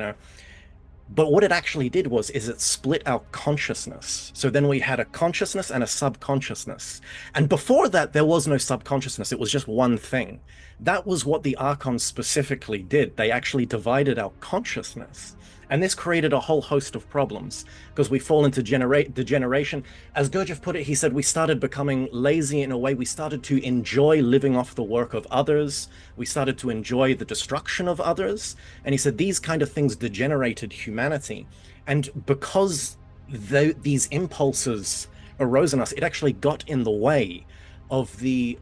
But what it actually did is it split our consciousness. So then we had a consciousness and a subconsciousness. And before that, there was no subconsciousness. It was just one thing. That was what the Archons specifically did. They actually divided our consciousness. And this created a whole host of problems because we fall into degeneration. As Gurdjieff put it, he said we started becoming lazy in a way. We started to enjoy living off the work of others. We started to enjoy the destruction of others. And he said these kind of things degenerated humanity. And because these impulses arose in us, it actually got in the way of the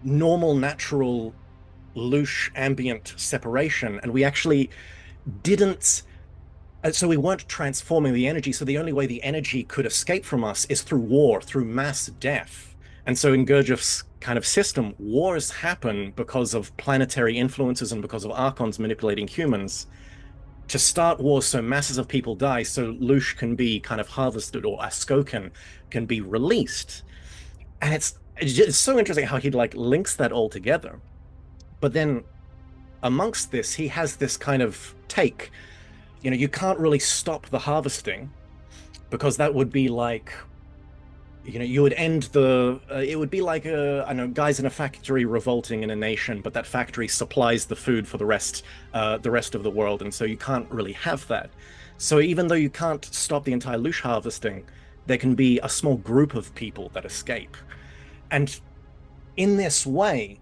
normal, natural, louche, ambient separation. And we actually didn't so we weren't transforming the energy. So the only way the energy could escape from us is through war, through mass death. And so in Gurdjieff's kind of system, wars happen because of planetary influences and because of archons manipulating humans to start wars so masses of people die, so Lush can be kind of harvested or Askokan can be released. And it's so interesting how he like links that all together. But then amongst this, he has this kind of take, you can't really stop the harvesting because that would be like, you would end it would be like, I know, guys in a factory revolting in a nation, but that factory supplies the food for the rest of the world. And so you can't really have that. So even though you can't stop the entire loosh harvesting, there can be a small group of people that escape. And in this way,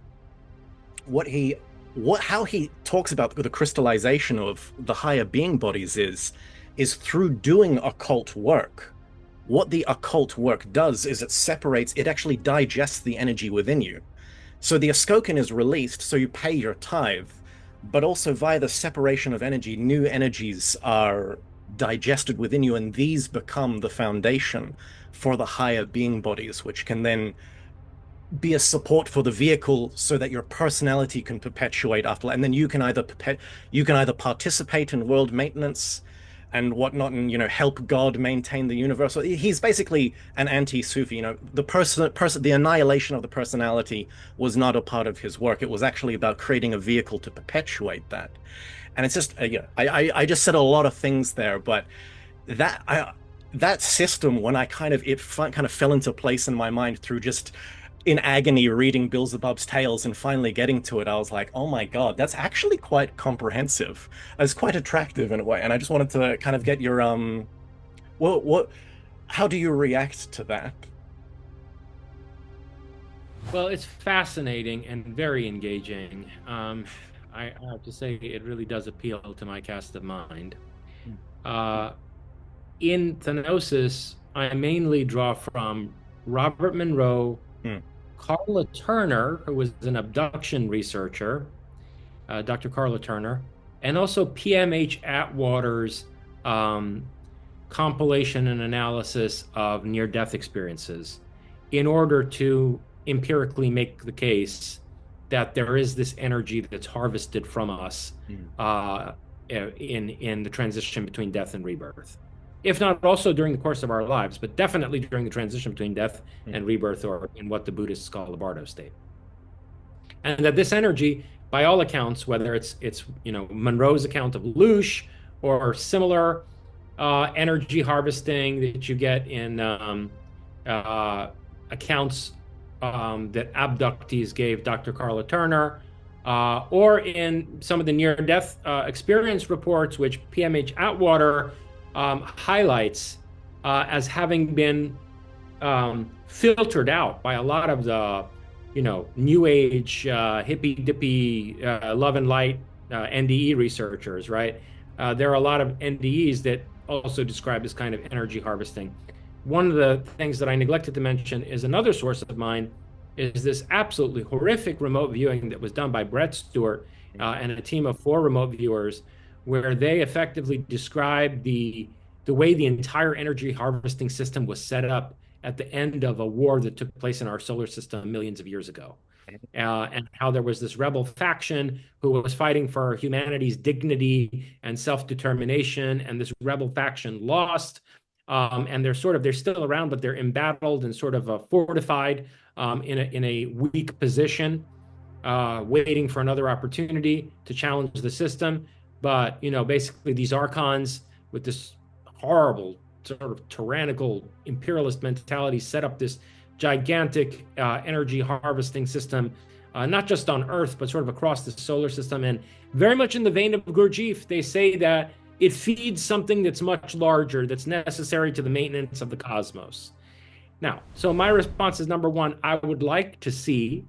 how he talks about the crystallization of the higher being bodies is through doing occult work. What the occult work does is it actually digests the energy within you. So the Askokan is released, so you pay your tithe, but also via the separation of energy, new energies are digested within you, and these become the foundation for the higher being bodies, which can then be a support for the vehicle so that your personality can perpetuate after, and then you can either participate in world maintenance and whatnot, and help God maintain the universe. So he's basically an anti-Sufi. The annihilation of the personality was not a part of his work. It was actually about creating a vehicle to perpetuate that. And it's just I just said a lot of things there, but that system, when it kind of fell into place in my mind through just in agony reading Beelzebub's tales and finally getting to it, I was like, oh my God, that's actually quite comprehensive. It's quite attractive in a way. And I just wanted to kind of get your what how do you react to that? Well, it's fascinating and very engaging. I have to say, it really does appeal to my cast of mind. Uh, in Thanosis, I mainly draw from Robert Monroe, Hmm. Carla Turner, who was an abduction researcher, Dr. Carla Turner, and also PMH Atwater's um, compilation and analysis of near-death experiences in order to empirically make the case that there is this energy that's harvested from us Hmm. in the transition between death and rebirth. If not also during the course of our lives, but definitely during the transition between death Hmm. and rebirth, or in what the Buddhists call the Bardo state. And that this energy, by all accounts, whether it's Monroe's account of Loosh or similar energy harvesting that you get in accounts that abductees gave Dr. Carla Turner, or in some of the near-death experience reports, which PMH Atwater highlights as having been filtered out by a lot of the, new age, hippy dippy, love and light NDE researchers, right? There are a lot of NDEs that also describe this kind of energy harvesting. One of the things that I neglected to mention is another source of mine is this absolutely horrific remote viewing that was done by Brett Stewart and a team of 4 remote viewers, where they effectively described the way the entire energy harvesting system was set up at the end of a war that took place in our solar system millions of years ago. And how there was this rebel faction who was fighting for humanity's dignity and self-determination, and this rebel faction lost. And they're still around, but they're embattled and sort of fortified in a weak position, waiting for another opportunity to challenge the system. But basically, these archons with this horrible sort of tyrannical imperialist mentality set up this gigantic energy harvesting system not just on Earth, but sort of across the solar system. And very much in the vein of Gurdjieff, they say that it feeds something that's much larger, that's necessary to the maintenance of the cosmos. Now, so my response is number one, I would like to see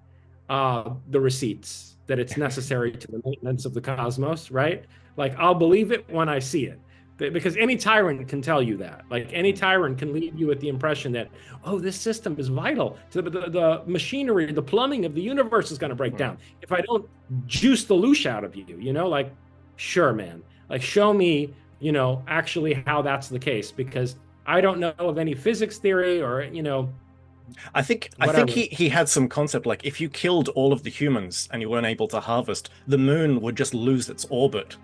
the receipts that it's necessary to the maintenance of the cosmos, right? Like, I'll believe it when I see it. Because any tyrant can tell you that. Like, any tyrant can leave you with the impression that, oh, this system is vital. So the machinery, the plumbing of the universe is going to break down. If I don't juice the loosh out of you, like, sure, man. Like, show me, actually how that's the case. Because I don't know of any physics theory or, I think he had some concept like if you killed all of the humans and you weren't able to harvest, the moon would just lose its orbit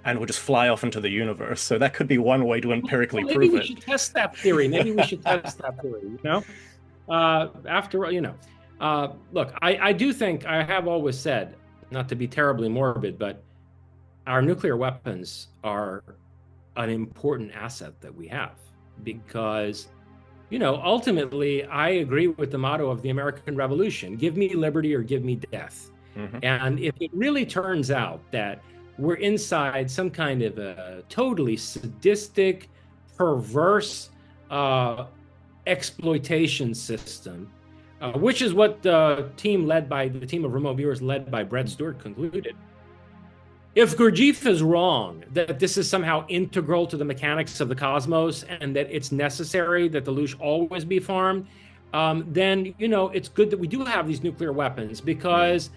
and would just fly off into the universe. So that could be one way to empirically Well, maybe prove we it. should test that theory. Maybe we should test that theory, After all, look, I do think I have always said, not to be terribly morbid, but our nuclear weapons are an important asset that we have because, ultimately, I agree with the motto of the American Revolution, give me liberty or give me death. Mhm. And if it really turns out that we're inside some kind of a totally sadistic, perverse exploitation system, which is what the team of remote viewers led by Brett Stewart concluded. If Gurdjieff is wrong, that this is somehow integral to the mechanics of the cosmos and that it's necessary that the loosh always be farmed, then, it's good that we do have these nuclear weapons because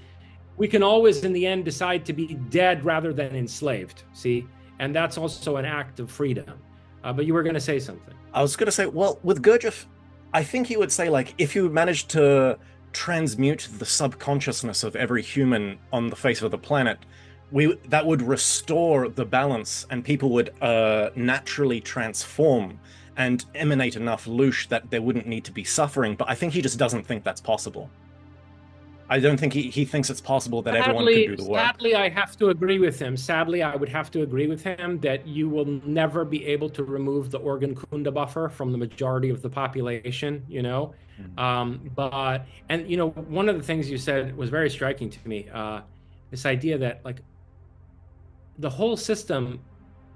we can always, in the end, decide to be dead rather than enslaved, see? And that's also an act of freedom. But you were going to say something. I was going to say, well, with Gurdjieff, I think he would say, like, if you manage to transmute the subconsciousness of every human on the face of the planet, that would restore the balance and people would naturally transform and emanate enough loosh that there wouldn't need to be suffering. But I think he just doesn't think that's possible. I don't think he thinks it's possible that everyone can do the work. Sadly, I have to agree with him. Sadly, I would have to agree with him that you will never be able to remove the organ Kunda buffer from the majority of the population, one of the things you said was very striking to me. This idea that like the whole system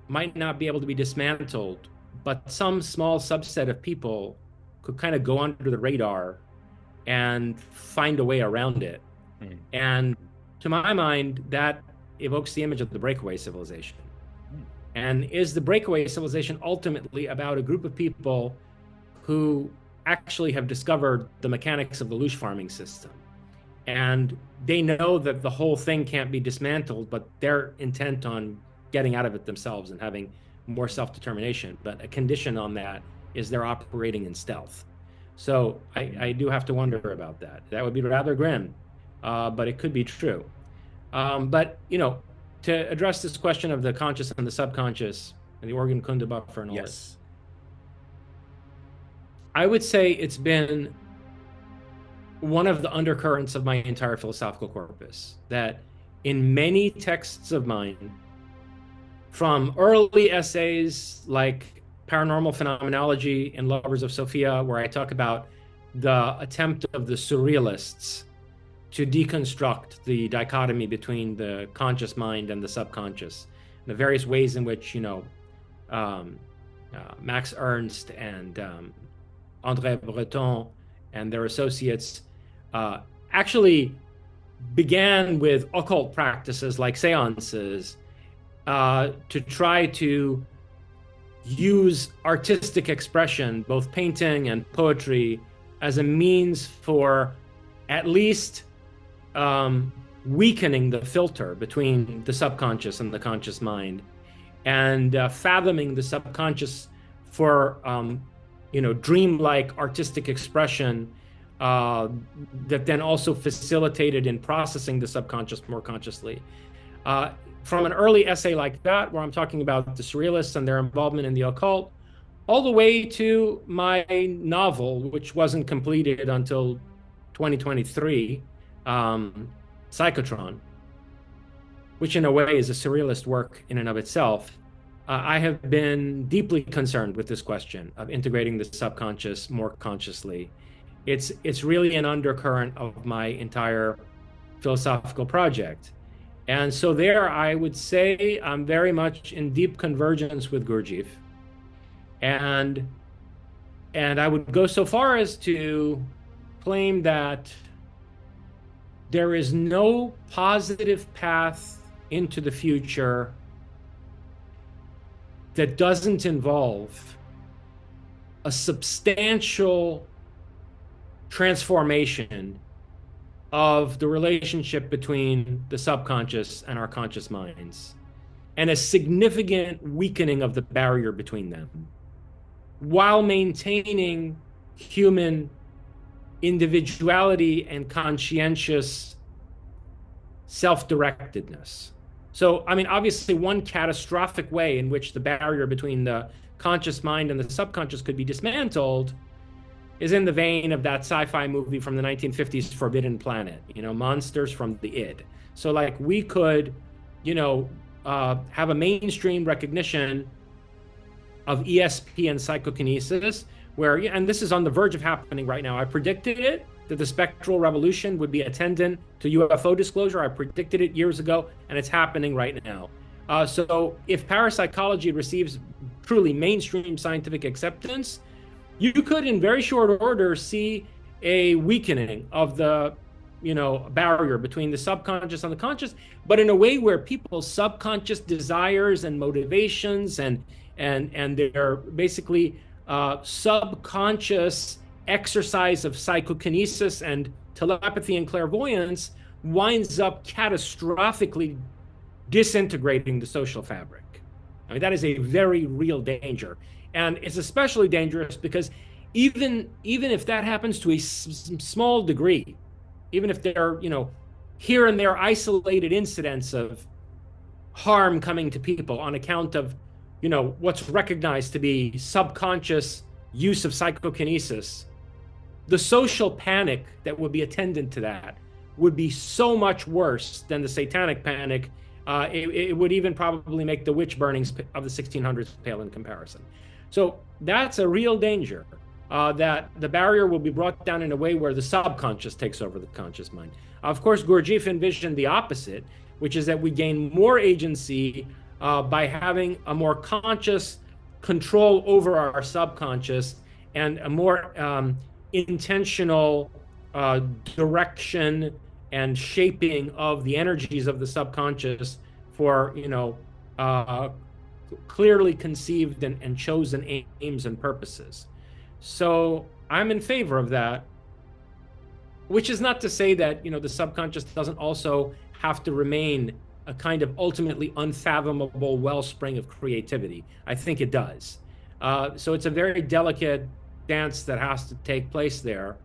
might not be able to be dismantled, but some small subset of people could kind of go under the radar and find a way around it. And to my mind, that evokes the image of the breakaway civilization. And is the breakaway civilization ultimately about a group of people who actually have discovered the mechanics of the loosh farming system? And they know that the whole thing can't be dismantled, but they're intent on getting out of it themselves and having more self-determination. But a condition on that is they're operating in stealth. So I do have to wonder about that. That would be rather grim, but it could be true. But, to address this question of the conscious and the subconscious and the organ Kunda buffer and all this, I would say it's been one of the undercurrents of my entire philosophical corpus that in many texts of mine, from early essays like Paranormal Phenomenology and Lovers of Sophia, where I talk about the attempt of the surrealists to deconstruct the dichotomy between the conscious mind and the subconscious, the various ways in which, Max Ernst and André Breton and their associates actually began with occult practices like seances to try to use artistic expression, both painting and poetry, as a means for at least weakening the filter between the subconscious and the conscious mind, and fathoming the subconscious for dreamlike artistic expression that then also facilitated in processing the subconscious more consciously. From an early essay like that, where I'm talking about the surrealists and their involvement in the occult, all the way to my novel, which wasn't completed until 2023, Psychotron, which in a way is a surrealist work in and of itself. I have been deeply concerned with this question of integrating the subconscious more consciously. It's really an undercurrent of my entire philosophical project. And so there, I would say I'm very much in deep convergence with Gurdjieff. And I would go so far as to claim that there is no positive path into the future that doesn't involve a substantial transformation of the relationship between the subconscious and our conscious minds, and a significant weakening of the barrier between them, while maintaining human individuality and conscientious self-directedness. So, I mean, obviously, one catastrophic way in which the barrier between the conscious mind and the subconscious could be dismantled is in the vein of that sci-fi movie from the 1950s, Forbidden Planet, monsters from the id. So, like, we could, have a mainstream recognition of ESP and psychokinesis, where, and this is on the verge of happening right now. I predicted it, that the spectral revolution would be attendant to UFO disclosure. I predicted it years ago, and it's happening right now. So if parapsychology receives truly mainstream scientific acceptance, you could, in very short order, see a weakening of the barrier between the subconscious and the conscious, but in a way where people's subconscious desires and motivations and their basically subconscious exercise of psychokinesis and telepathy and clairvoyance winds up catastrophically disintegrating the social fabric. I mean, that is a very real danger. And it's especially dangerous because even if that happens to a small degree, even if there are, here and there isolated incidents of harm coming to people on account of, what's recognized to be subconscious use of psychokinesis, the social panic that would be attendant to that would be so much worse than the satanic panic. It would even probably make the witch burnings of the 1600s pale in comparison. So that's a real danger, that the barrier will be brought down in a way where the subconscious takes over the conscious mind. Of course, Gurdjieff envisioned the opposite, which is that we gain more agency by having a more conscious control over our subconscious and a more intentional direction and shaping of the energies of the subconscious for, clearly conceived and chosen aims and purposes. So I'm in favor of that, which is not to say that, the subconscious doesn't also have to remain a kind of ultimately unfathomable wellspring of creativity. I think it does. So it's a very delicate dance that has to take place there,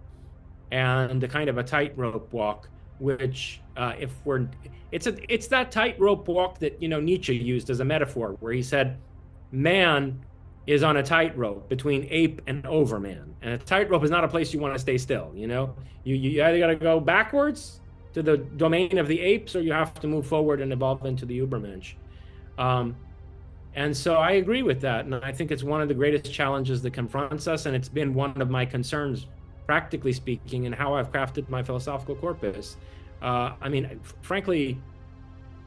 and a kind of a tightrope walk, which it's that tightrope walk that Nietzsche used as a metaphor, where he said man is on a tightrope between ape and overman, and a tightrope is not a place you want to stay still. You either got to go backwards to the domain of the apes, or you have to move forward and evolve into the Ubermensch. And so I agree with that, and I think it's one of the greatest challenges that confronts us, and it's been one of my concerns, practically speaking, in how I've crafted my philosophical corpus. Frankly,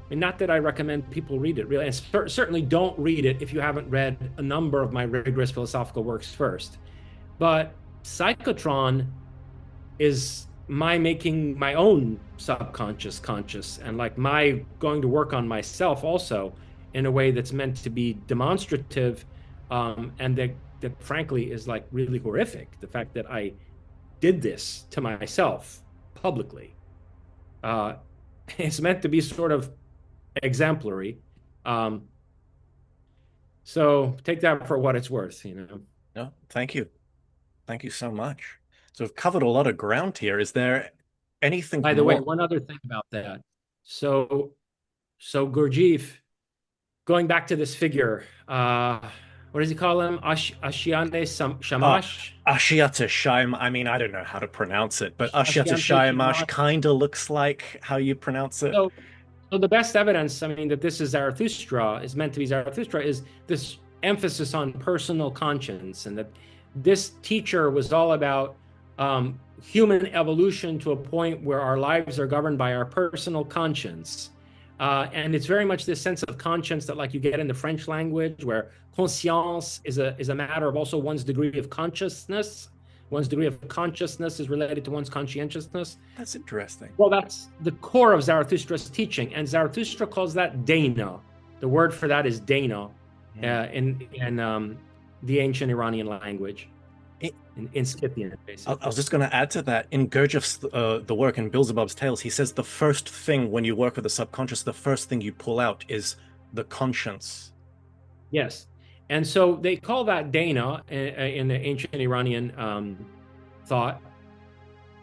not that I recommend people read it, really, and certainly don't read it if you haven't read a number of my rigorous philosophical works first. But Psychotron is my making my own subconscious conscious, and like my going to work on myself also in a way that's meant to be demonstrative, and that frankly is like really horrific. The fact that I did this to myself publicly, it's meant to be sort of exemplary. So take that for what it's worth, No, thank you. Thank you so much. So we've covered a lot of ground here. Is there anything By the more? way, one other thing about that. So Gurdjieff, going back to this figure, what does he call him? Ashiane Shamash? Ashiata Shaim. I mean, I don't know how to pronounce it, but Ashiata Ashiante Shaimash Shamash. kind of looks like how you pronounce it. So the best evidence, that this is Zarathustra, is meant to be Zarathustra, is this emphasis on personal conscience, and that this teacher was all about human evolution to a point where our lives are governed by our personal conscience. And it's very much this sense of conscience that, like, you get in the French language, where conscience is a matter of also one's degree of consciousness. One's degree of consciousness is related to one's conscientiousness. That's interesting. Well, that's the core of Zarathustra's teaching, and Zarathustra calls that Dana. The word for that is Dana in the ancient Iranian language, in Scythian, basically. I was just going to add to that. In Gurdjieff's the work in Beelzebub's Tales, he says the first thing when you work with the subconscious, the first thing you pull out is the conscience. Yes. And so they call that Dana in the ancient Iranian thought.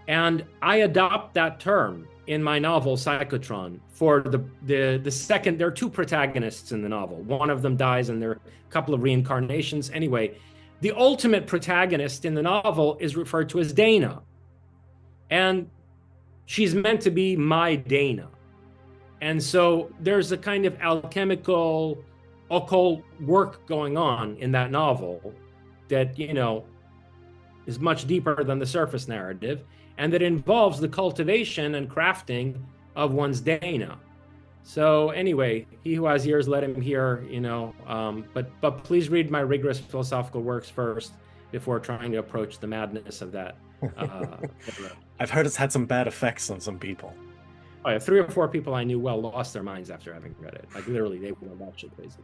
And I adopt that term in my novel, Psychotron, for the second. There are two protagonists in the novel. One of them dies, and there are a couple of reincarnations. Anyway, the ultimate protagonist in the novel is referred to as Dana. And she's meant to be my Dana. And so there's a kind of alchemical, occult work going on in that novel that, is much deeper than the surface narrative, and that involves the cultivation and crafting of one's Dana. So anyway, he who has ears, let him hear, but please read my rigorous philosophical works first before trying to approach the madness of that. I've heard it's had some bad effects on some people. Oh, yeah, 3 or 4 people I knew well lost their minds after having read it. Like, literally, they were batshit crazy.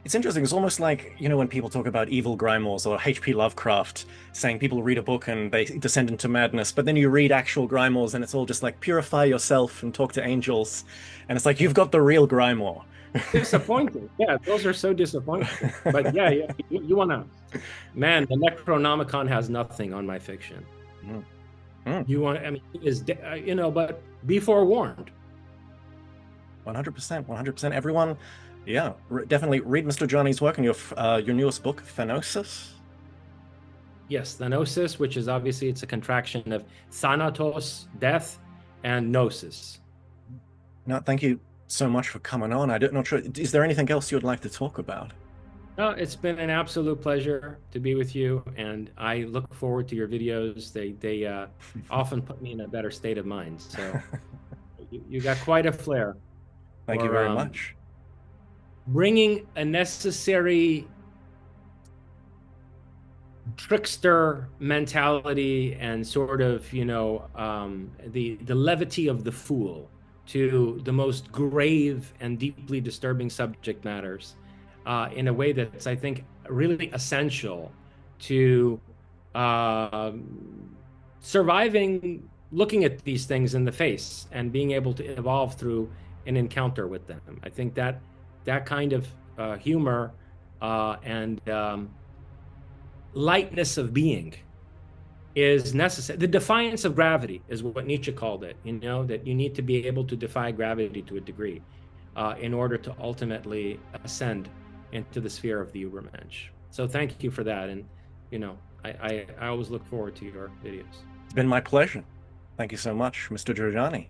It's interesting. It's almost like, when people talk about evil grimoires or H.P. Lovecraft saying people read a book and they descend into madness, but then you read actual grimoires and it's all just like purify yourself and talk to angels. And it's like, you've got the real grimoire. Disappointing. Yeah, those are so disappointing. But yeah, you want to, man, the Necronomicon has nothing on my fiction. You want, but be forewarned. 100%, 100%. Everyone, yeah, definitely read Mr. Jorjani's work and your newest book, Thanosis. Yes, Thanosis, which is obviously, it's a contraction of Thanatos, death, and Gnosis. No, thank you so much for coming on. I'm not sure, is there anything else you would like to talk about? No, it's been an absolute pleasure to be with you, and I look forward to your videos. They often put me in a better state of mind. So you got quite a flair. Thank you very much. Bringing a necessary trickster mentality and sort of, the levity of the fool to the most grave and deeply disturbing subject matters in a way that's, I think, really essential to surviving looking at these things in the face and being able to evolve through an encounter with them. I think that kind of humor and lightness of being is necessary. The defiance of gravity is what Nietzsche called it, that you need to be able to defy gravity to a degree in order to ultimately ascend into the sphere of the Übermensch. So thank you for that. And, I always look forward to your videos. It's been my pleasure. Thank you so much, Mr. Jorjani.